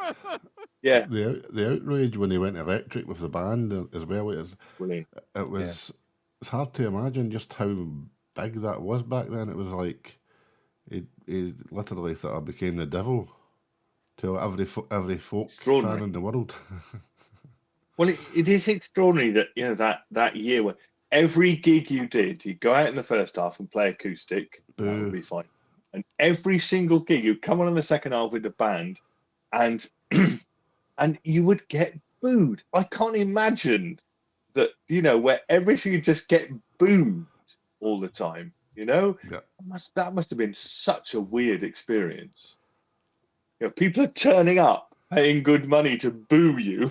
Yeah, the outrage when he went electric with the band as well as brilliant. It was it's hard to imagine just how big that was back then. It was like he literally sort of became the devil to every folk fan in the world. Well, it is extraordinary that, you know, that year when every gig you did, you'd go out in the first half and play acoustic, that would be fine. And every single gig, you'd come on in the second half with the band, and and you would get booed. I can't imagine that, you know, where everything you just get booed all the time. You know, that must have been such a weird experience. You know, people are turning up, paying good money to boo you.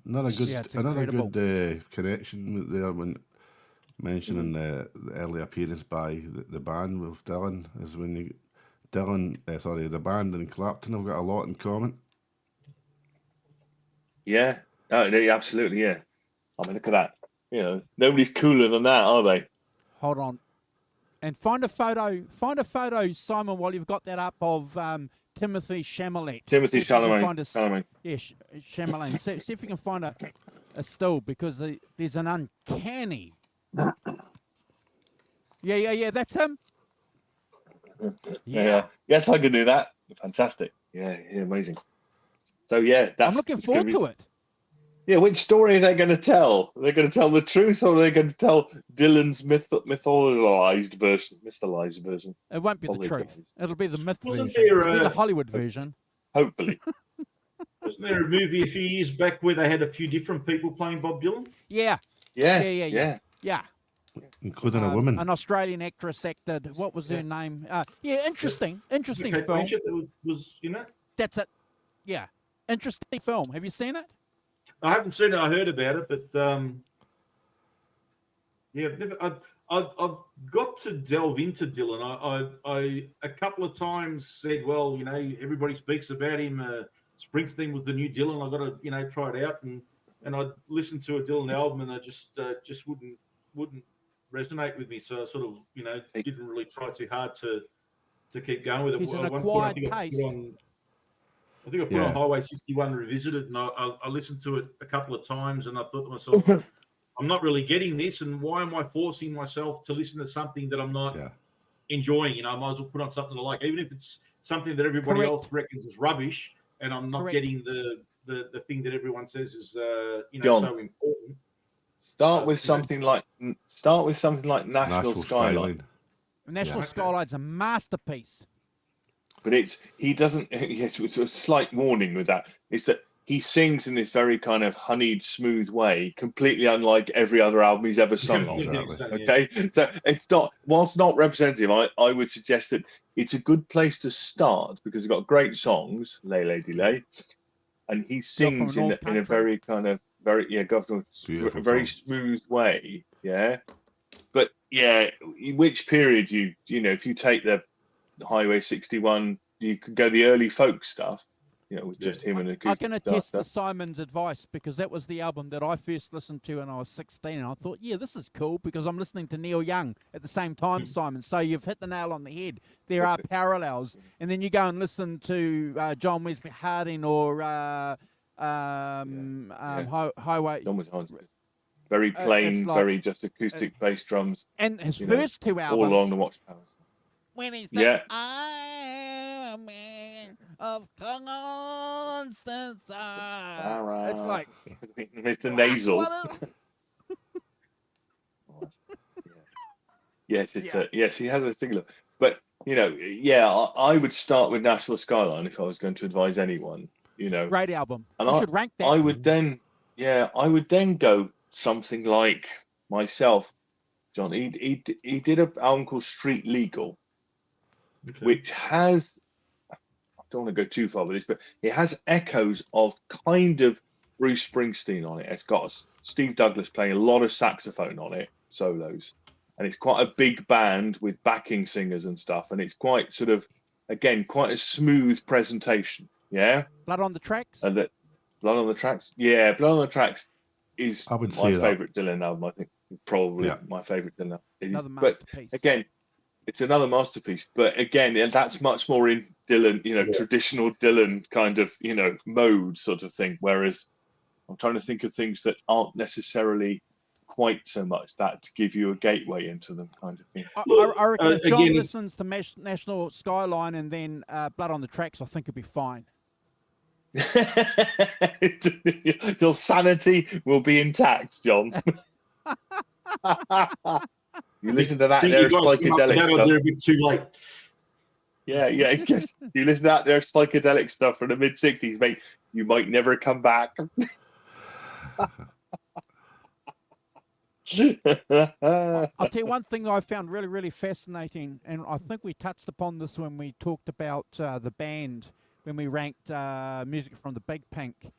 Another good connection there when mentioning the early appearance by the band with Dylan is when the band and Clapton have got a lot in common. Yeah, absolutely, yeah. I mean, look at that. You know, nobody's cooler than that, are they? Hold on. And find a photo, Simon, while you've got that up, of Timothy Chalamet. Timothy Chalamet. Yeah, Chalamet. See if you can find a still, because there's an uncanny. Yeah, that's him. Yeah. Yes, I can do that. Fantastic. Yeah, amazing. So, yeah, I'm looking forward to it. Yeah, which story are they going to tell? Are they going to tell the truth, or are they going to tell Dylan's mythologized version? It won't be the truth. It'll be the myth version. It'll be the Hollywood version. Hopefully. Wasn't there a movie a few years back where they had a few different people playing Bob Dylan? Yeah. Including a woman. An Australian actress acted. What was her name? Interesting film. Was in it? That's it. Yeah. Interesting film. Have you seen it? I haven't seen it. I heard about it, but I've got to delve into Dylan. I a couple of times said, well, you know, everybody speaks about him. Springsteen was the new Dylan. I got to, you know, try it out, and I listened to a Dylan album, and I just wouldn't resonate with me. So I sort of, you know, didn't really try too hard to keep going with it. He's an acquired taste. I think I put on Highway 61 Revisited, and I listened to it a couple of times, and I thought to myself, I'm not really getting this, and why am I forcing myself to listen to something that I'm not enjoying? You know, I might as well put on something I like, even if it's something that everybody else reckons is rubbish, and I'm not getting the thing that everyone says is John, so important. Start with something like National Skyline. National Skyline's a masterpiece. But he doesn't. It's a slight warning with that. Is that he sings in this very kind of honeyed, smooth way, completely unlike every other album he's ever sung on. Okay, so it's not. Whilst not representative, I would suggest that it's a good place to start because he's got great songs, Lay Lady Lay, and he sings in a very kind of very smooth way. Yeah, but which period you know if you take the Highway 61, you could go the early folk stuff, you know, with just him and acoustic. I can attest to Simon's advice because that was the album that I first listened to when I was 16, and I thought, this is cool because I'm listening to Neil Young at the same time, Simon. So you've hit the nail on the head. There are parallels, and then you go and listen to John Wesley Harding or Highway. John Wesley Harding. Very plain, very just acoustic bass drums, and his first two albums all along the Watchtower. When he's I of Constance. It's like Mr. Nasal. what Yes, yes, he has a singular. But I would start with Nashville Skyline if I was going to advise anyone. great album. And You should rank that. I would then go something like myself, John. He did an album called Street Legal, which has, I don't want to go too far with this, but it has echoes of kind of Bruce Springsteen on it. It's got Steve Douglas playing a lot of saxophone on it, solos. And it's quite a big band with backing singers and stuff. And it's quite sort of, again, quite a smooth presentation. Yeah. Blood on the Tracks? And Blood on the Tracks? Yeah, Blood on the Tracks is my favourite Dylan album. I think probably my favourite Dylan album. Another masterpiece. But again, it's another masterpiece. But again, that's much more in Dylan, traditional Dylan kind of, mode sort of thing. Whereas I'm trying to think of things that aren't necessarily quite so much that to give you a gateway into them kind of thing. I reckon if John listens to National Skyline and then Blood on the Tracks, I think it'd be fine. Your sanity will be intact, John. You listen to that, there's psychedelic stuff. A bit too late. Yeah. Yes. You listen to that, there's psychedelic stuff from the mid-60s, mate. You might never come back. I'll tell you one thing that I found really, really fascinating, and I think we touched upon this when we talked about the band, when we ranked music from the Big Pink,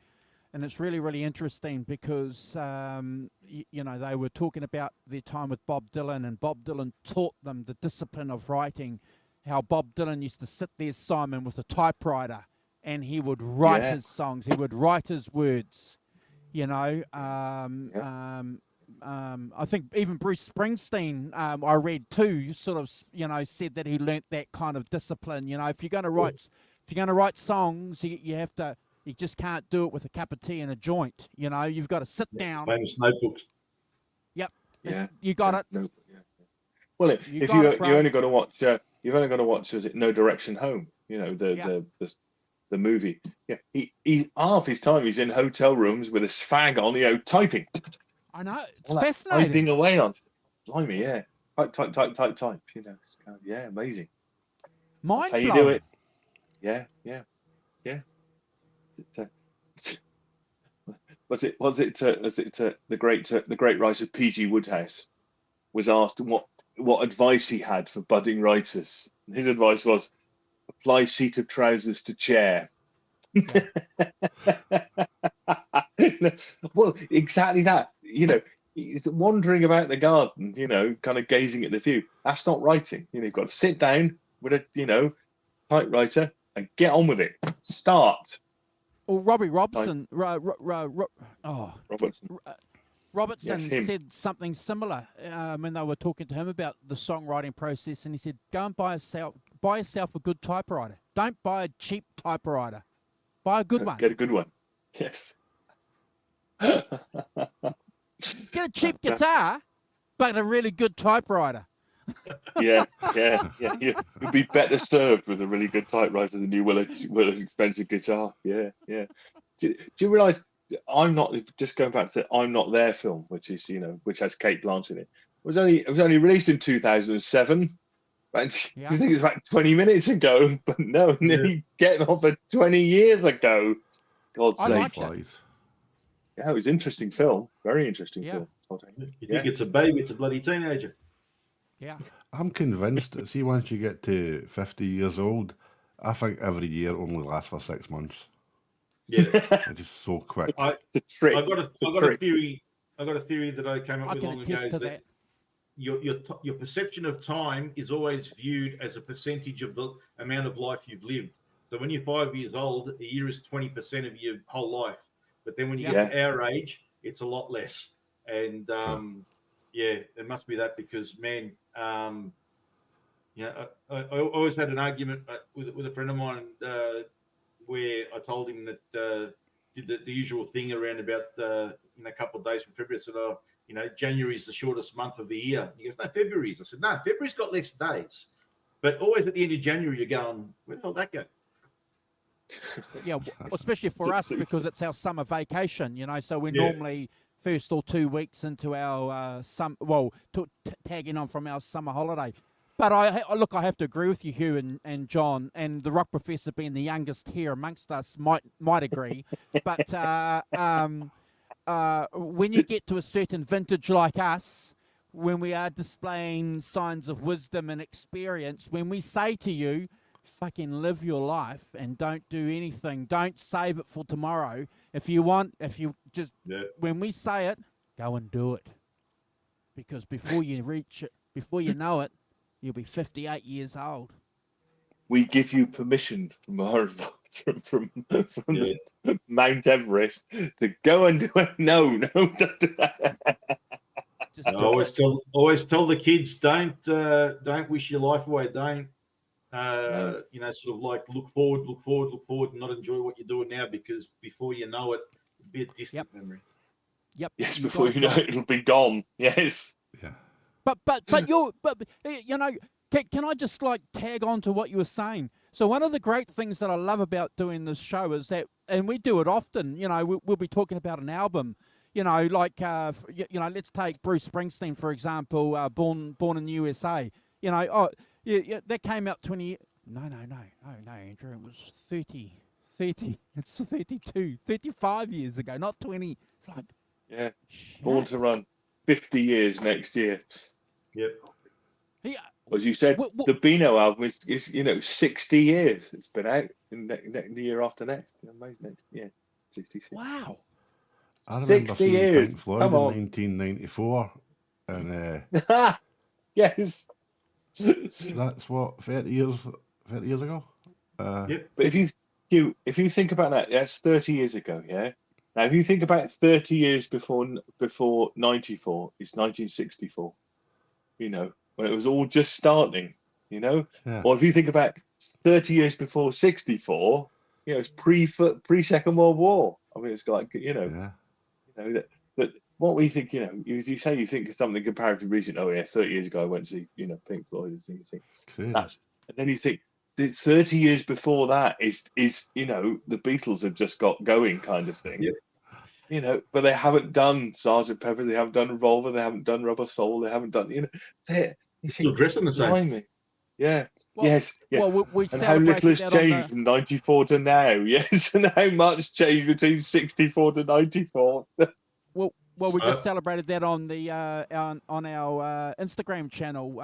and it's really, really interesting because, they were talking about their time with Bob Dylan, and Bob Dylan taught them the discipline of writing, how Bob Dylan used to sit there, Simon, with a typewriter, and he would write his songs, he would write his words, I think even Bruce Springsteen, I read too, sort of, said that he learnt that kind of discipline. If you're going to write songs, you just can't do it with a cup of tea and a joint. You've got to sit down. Famous notebooks. Yep. Yeah. You got it. No, yeah. Well, if you've only got to watch, is it No Direction Home? The movie. Yeah. He half his time he's in hotel rooms with a fag on, typing. I know, it's fascinating. Typing away on, blimey, yeah. Type. It's kind of, amazing. Mind blowing. How you do it. Yeah. Was it the great writer P.G. Wodehouse was asked what advice he had for budding writers. His advice was apply seat of trousers to chair. Yeah. Well, exactly that. He's wandering about the garden, kind of gazing at the view. That's not writing. You've got to sit down with a, typewriter and get on with it. Start. Or Robbie Robertson. Robertson said something similar when they were talking to him about the songwriting process, and he said, "Go and buy yourself a good typewriter. Don't buy a cheap typewriter. Buy a good one. Get a good one." Yes. Get a cheap guitar, but a really good typewriter. Yeah. You'll be better served with a really good typewriter than you will an expensive guitar. Yeah. Do you realise I'm not, just going back to the I'm Not There film, which is which has Kate Blanchett in it. It was only released in 2007. And you think it's about 20 minutes ago, but no, nearly getting off at 20 years ago. God's sake. Yeah, it was an interesting film. Very interesting film. You think it's a baby, it's a bloody teenager. Yeah. I'm convinced that, see, once you get to 50 years old, I think every year only lasts for 6 months. Yeah. It's just so quick. I got a theory. I got a theory that I came up with long ago. Is that your perception of time is always viewed as a percentage of the amount of life you've lived. So when you're 5 years old, a year is 20% of your whole life. But then when you get to our age, it's a lot less. And it must be that because, man, I always had an argument with a friend of mine where I told him that did the usual thing around about a couple of days from February. I said, January is the shortest month of the year. He goes, no, February is. I said, no, February's got less days. But always at the end of January, you're going, where the hell did that go? Yeah, especially for us because it's our summer vacation, you know. So we're normally first or 2 weeks into our tagging on from our summer holiday. But I have to agree with you, Hugh and John, and the Rock Professor being the youngest here amongst us might agree. But when you get to a certain vintage like us, when we are displaying signs of wisdom and experience, when we say to you, fucking live your life and don't do anything, don't save it for tomorrow. When we say it, go and do it. Because before you reach it, before you know it, you'll be 58 years old. We give you permission from our from the Mount Everest to go and do it. No, don't do that. Just always tell the kids, don't wish your life away. Don't sort of like look forward, and not enjoy what you're doing now, because before you know it, it'll be a distant memory. Yep. Yes, before you know it, it'll be gone. Yes. Yeah. But you know, can I just like tag on to what you were saying? So one of the great things that I love about doing this show is that, and we do it often, you know, we'll be talking about an album, you know, like, let's take Bruce Springsteen, for example, Born in the USA. You know, that came out 20 No, Andrew, it was 30. It's 32, 35 years ago, not 20. It's like, shit. Born to Run, 50 years next year. Yep. Yeah. As you said, the Beano album is 60 years. It's been out in the year after next. Next year, 66. Wow. I remember seeing years. Pink Floyd in 1994, and yes, that's what 30 years ago. But if you think about that, that's 30 years ago. Yeah. Now, if you think about 30 years before 94, it's 1964. You know, when it was all just starting. You know, or if you think about 30 years before 64, you know, it's pre Second World War. I mean, it's like that what we think, you know, as you say, you think of something comparatively recent. Oh yeah, 30 years ago I went to see, you know, Pink Floyd, and you think and then you think 30 years before that is you know, the Beatles have just got going, kind of thing. Yep. You know, but they haven't done Sgt. Pepper, they haven't done Revolver, they haven't done Rubber Soul, they haven't done, you know, they're still dressing the same. Blimey. Yeah. Well, yes. Well, we and how little has changed from 94 to now. Yes, and how much changed between 64 to 94. Well, we just celebrated that on the on our Instagram channel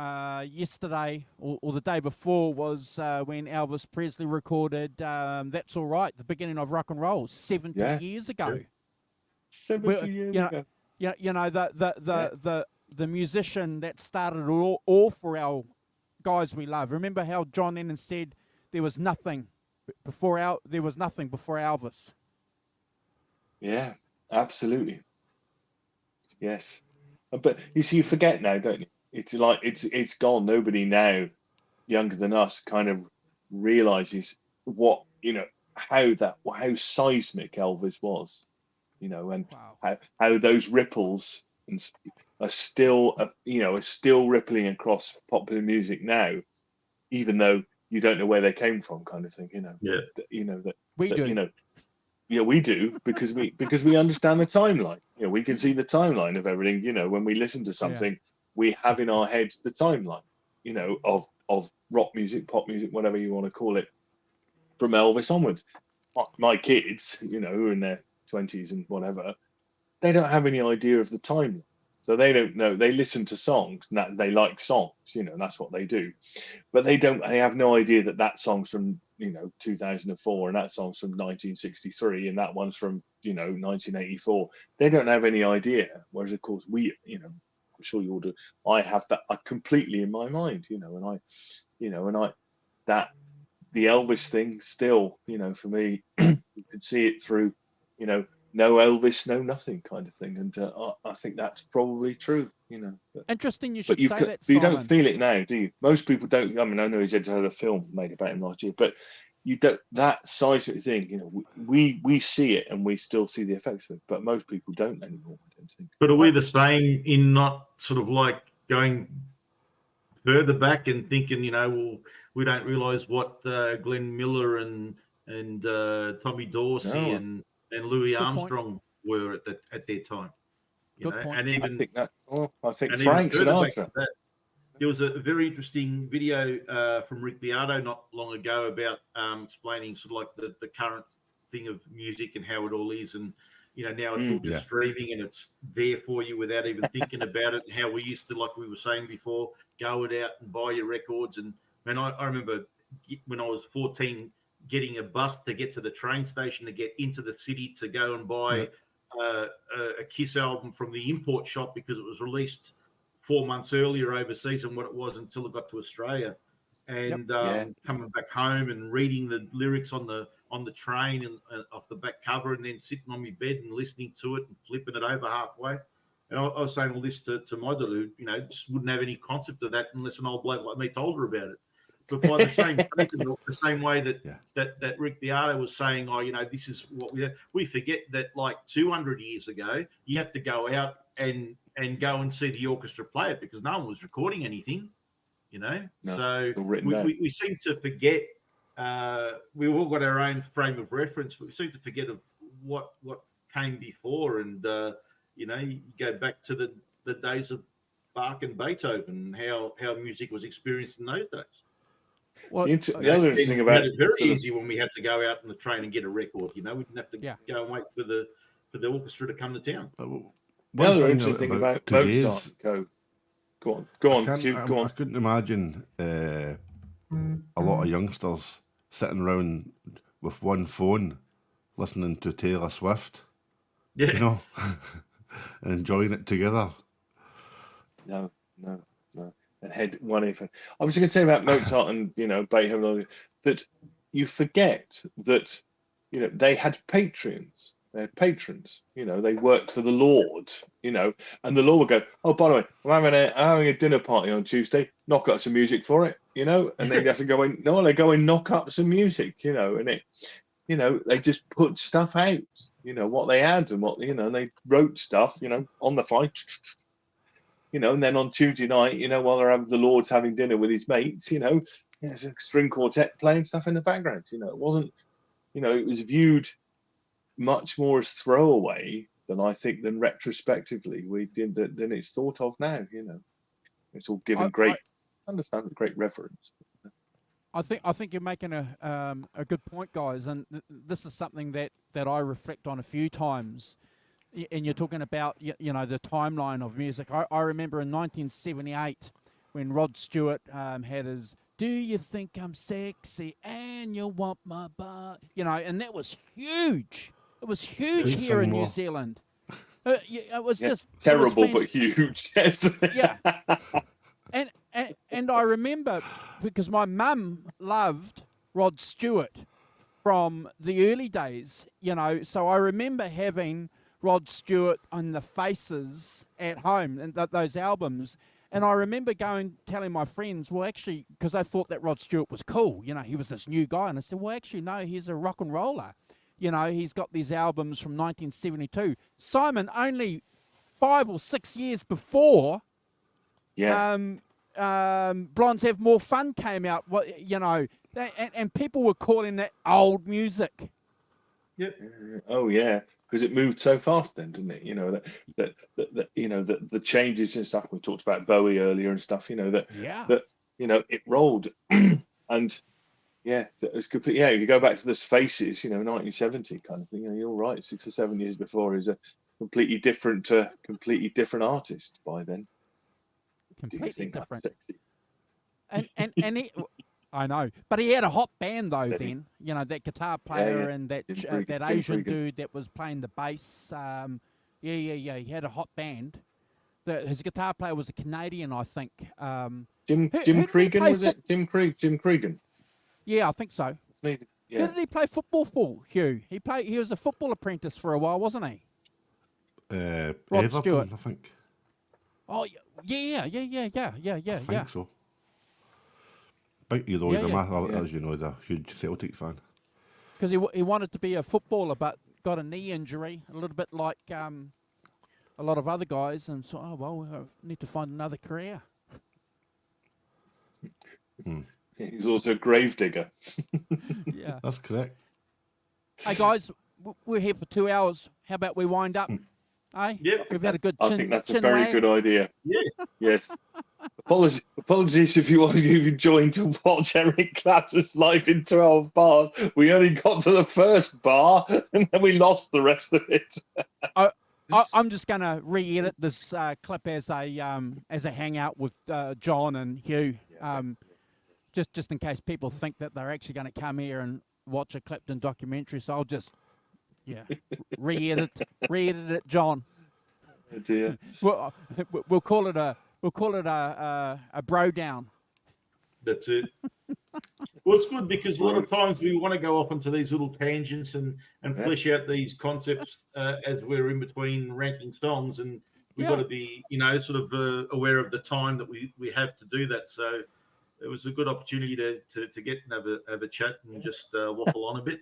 yesterday, or the day before was when Elvis Presley recorded "That's All Right," the beginning of rock and roll, 70 years ago. 70 years ago. Yeah, you know, the musician that started it all for our guys we love. Remember how John Lennon said there was nothing before Elvis. Yeah, absolutely. Yes, but you see, you forget now, don't you? It's like it's gone. Nobody now, younger than us, kind of realizes what, you know, how seismic Elvis was, you know, and how those ripples are still rippling across popular music now, even though you don't know where they came from, kind of thing. You know, you know that we do. You know, yeah, we do because we understand the timeline. You know, we can see the timeline of everything. You know, when we listen to something, we have in our heads the timeline, you know, of rock music, pop music, whatever you want to call it, from Elvis onwards. My kids, you know, who are in their 20s and whatever, they don't have any idea of the timeline. So they don't know. They listen to songs, and they like songs, you know, and that's what they do. But they have no idea that song's from, you know, 2004, and that song's from 1963, and that one's from, you know, 1984. They don't have any idea. Whereas, of course, we, you know, I'm sure you all do. I have that completely in my mind, you know, that the Elvis thing still, you know, for me, you can see it through, you know, no Elvis, no nothing kind of thing. And I think that's probably true, you know. Interesting you should say that, But you Simon. don't feel it now, do you? Most people don't. I mean, I know he's had a film made about him last year, but you don't, that seismic thing, you know, we see it and we still see the effects of it, but most people don't anymore, I don't think. But are we the same in not sort of like going further back and thinking, you know, well, we don't realise what Glenn Miller and and Tommy Dorsey No. and Louis Good Armstrong were at their time. You Good know, point. and even I think and Frank even further back Sinatra. to that, there was a very interesting video from Rick Beato not long ago about explaining sort of like the current thing of music and how it all is, and now it's all just streaming and it's there for you without even thinking about it. And how we used to, like we were saying before, go out and buy your records. And man, I remember when I was 14, getting a bus to get to the train station to get into the city to go and buy a Kiss album from the import shop because it was released 4 months earlier overseas than what it was until it got to Australia. And coming back home and reading the lyrics on the train and off the back cover, and then sitting on my bed and listening to it and flipping it over halfway. And I was saying all this to my daughter, who just wouldn't have any concept of that unless an old bloke like me told her about it. But by the same token, the same way that Rick Beato was saying, this is what we forget that like 200 years ago, you had to go out and go and see the orchestra play it because no one was recording anything, No, so we seem to forget. We've all got our own frame of reference, but we seem to forget of what came before. And you go back to the days of Bach and Beethoven, how music was experienced in those days. Well, the other thing about it very easy when we had to go out on the train and get a record. We didn't have to go and wait for the orchestra to come to town. The other interesting thing about Mozart. Go on, Hugh, go on. I couldn't imagine a lot of youngsters sitting around with one phone listening to Taylor Swift. Yeah. And enjoying it together. No. And head one even. I was going to say about Mozart and Beethoven that you forget that they had patrons. They had patrons. They worked for the Lord. And the Lord would go, oh, by the way, I'm having a dinner party on Tuesday. Knock up some music for it. And they'd have to go in. No, they go and knock up some music. And it. They just put stuff out. What they had and what and they wrote stuff. On the fly. And then on Tuesday night, while the Lord's having dinner with his mates, there's a string quartet playing stuff in the background. It wasn't, it was viewed much more as throwaway than retrospectively than it's thought of now. It's all given great reverence. I think you're making a good point, guys, and this is something that I reflect on a few times. And you're talking about, the timeline of music. I remember in 1978 when Rod Stewart had his "Do You Think I'm Sexy and You Want My Butt?" And that was huge. It was huge here in New Zealand. It was just terrible, but huge. Yes. Yeah. And I remember because my mum loved Rod Stewart from the early days, so I remember having Rod Stewart on the Faces at home and those albums. And I remember telling my friends, well, actually, because I thought that Rod Stewart was cool, he was this new guy. And I said, well, actually, no, he's a rock and roller. He's got these albums from 1972. Simon, only 5 or 6 years before, Blondes Have More Fun came out, and people were calling that old music. Yep. Oh, yeah. Because it moved so fast then, didn't it? The changes and stuff. We talked about Bowie earlier and stuff. It rolled, and it's complete. Yeah, you go back to this Faces, 1970 kind of thing. You're right. 6 or 7 years before is a completely different artist by then. Completely different. And he, I know, but he had a hot band though. Then that guitar player and that Asian dude that was playing the bass. He had a hot band. His guitar player was a Canadian, I think. Jim Cregan, was it? Jim Cregan. Yeah, I think so. Maybe. Yeah. Who did he play football for, Hugh? He was a football apprentice for a while, wasn't he? Rod Everton, Stewart, I think. Oh yeah. I think so. As you know, he's a huge Celtic fan. Because he wanted to be a footballer, but got a knee injury, a little bit like a lot of other guys, and so I need to find another career. He's also a gravedigger. Yeah, that's correct. Hey guys, we're here for 2 hours. How about we wind up? Hey, Yeah, we've had a good I chin. think that's a chin very wag. good idea. Yeah. Yes. Apologies if you've joined to watch Eric Clapper's live in 12 bars. We only got to the first bar and then we lost the rest of it. I'm just going to re-edit this clip as a hangout with John and Hugh, just in case people think that they're actually going to come here and watch a Clapton documentary. So I'll just re-edit it, John. Oh dear. We'll call it a bro down. That's it. Well, it's good because a lot of times we want to go off into these little tangents and flesh out these concepts as we're in between ranking songs, and we've got to be, sort of aware of the time that we have to do that. So it was a good opportunity to get and have a chat and just waffle on a bit.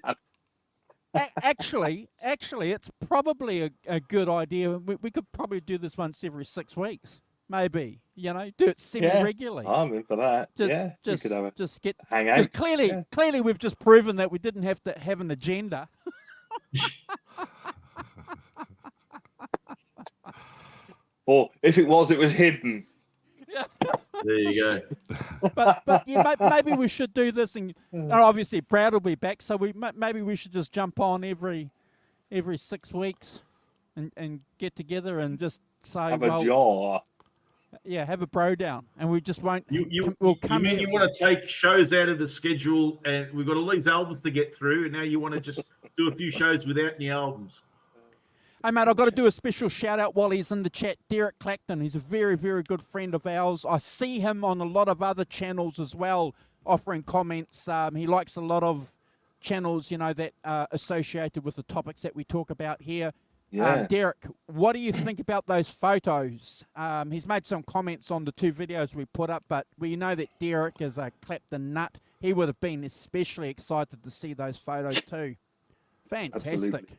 Actually, it's probably a good idea. We could probably do this once every 6 weeks, maybe. Do it semi-regularly. I'm in for that. Just get hang out. Clearly, we've just proven that we didn't have to have an agenda. Or if it was hidden. There you go. But maybe we should do this, and obviously Brad will be back, so maybe we should just jump on every 6 weeks and get together and just say, have a jaw. Yeah, have a bro down, and we just won't. We'll come in. You want to take shows out of the schedule, and we've got all these albums to get through, and now you want to just do a few shows without any albums. Hey, mate, I've got to do a special shout-out while he's in the chat. Derek Clacton, he's a very, very good friend of ours. I see him on a lot of other channels as well, offering comments. He likes a lot of channels, that are associated with the topics that we talk about here. Yeah. Derek, what do you think about those photos? He's made some comments on the 2 videos we put up, but we know that Derek is a Clapton nut. He would have been especially excited to see those photos too. Fantastic. Absolutely.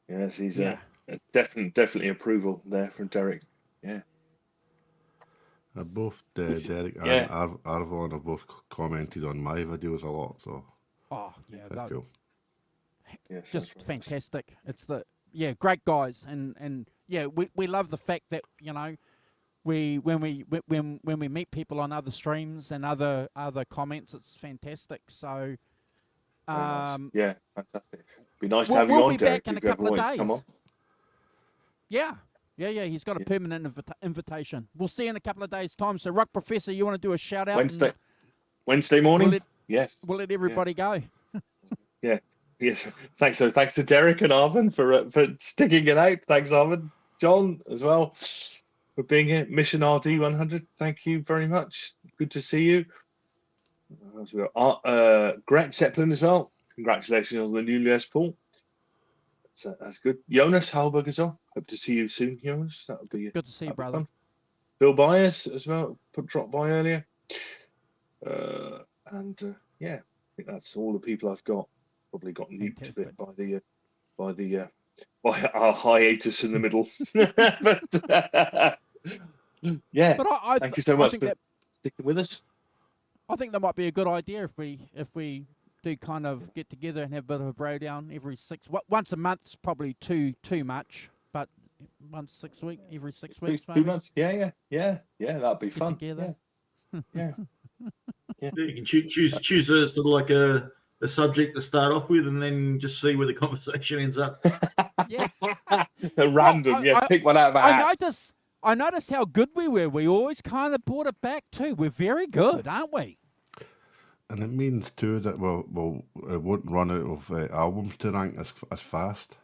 Yes, he's definitely approval there from Derek. Yeah. Both Derek and Arvon have both commented on my videos a lot, so that's cool. Yes, just fantastic. It's great guys, and we love the fact that when we meet people on other streams and other comments, it's fantastic. So yeah, fantastic. Be nice to have you on, we'll be Derek, back in a couple of days. Come on. Yeah. He's got a permanent invitation. We'll see you in a couple of days' time. So, Rock Professor, you want to do a shout out? Wednesday morning. Yes. We'll let everybody go. Yeah. Yes. Thanks to Derek and Arvin for sticking it out. Thanks, Arvin. John as well for being here. Mission RD 100. Thank you very much. Good to see you. Gret Zeppelin as well. Congratulations on the new Les Paul. That's good. Jonas Halberg as well. Hope to see you soon, Jonas. That would be good to see you, brother. Fun. Bill Byers as well. Dropped by earlier. I think that's all the people I've got. Probably got nuked a bit by our hiatus in the middle. But thank you so much for sticking with us. I think that might be a good idea if we do kind of get together and have a bit of a bro down once a month is probably too much, but once 6 weeks, every 6 weeks, maybe. 2 months. Yeah, that'd be fun. Together. Yeah. You can choose a sort of like a subject to start off with, and then just see where the conversation ends up. Yeah, random. Pick one out of a hat. I noticed how good we were. We always kind of brought it back too. We're very good, aren't we? And it means too that it won't run out of albums to rank as fast.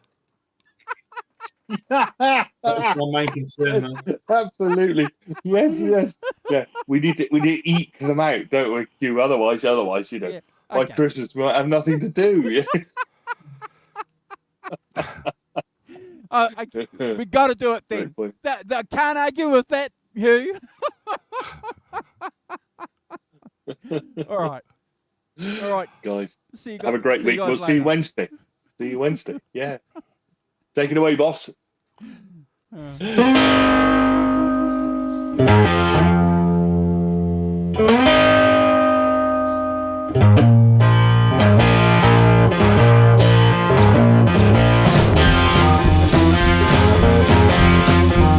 That's my main concern, man. Absolutely. Yes. Yeah, we need to eke them out, don't we, Hugh? Otherwise, by Christmas we might have nothing to do. We got to do it then. That can't argue with that, Hugh. All right, guys. See you guys. Have a great week. We'll see you Wednesday. Yeah. Take it away, boss.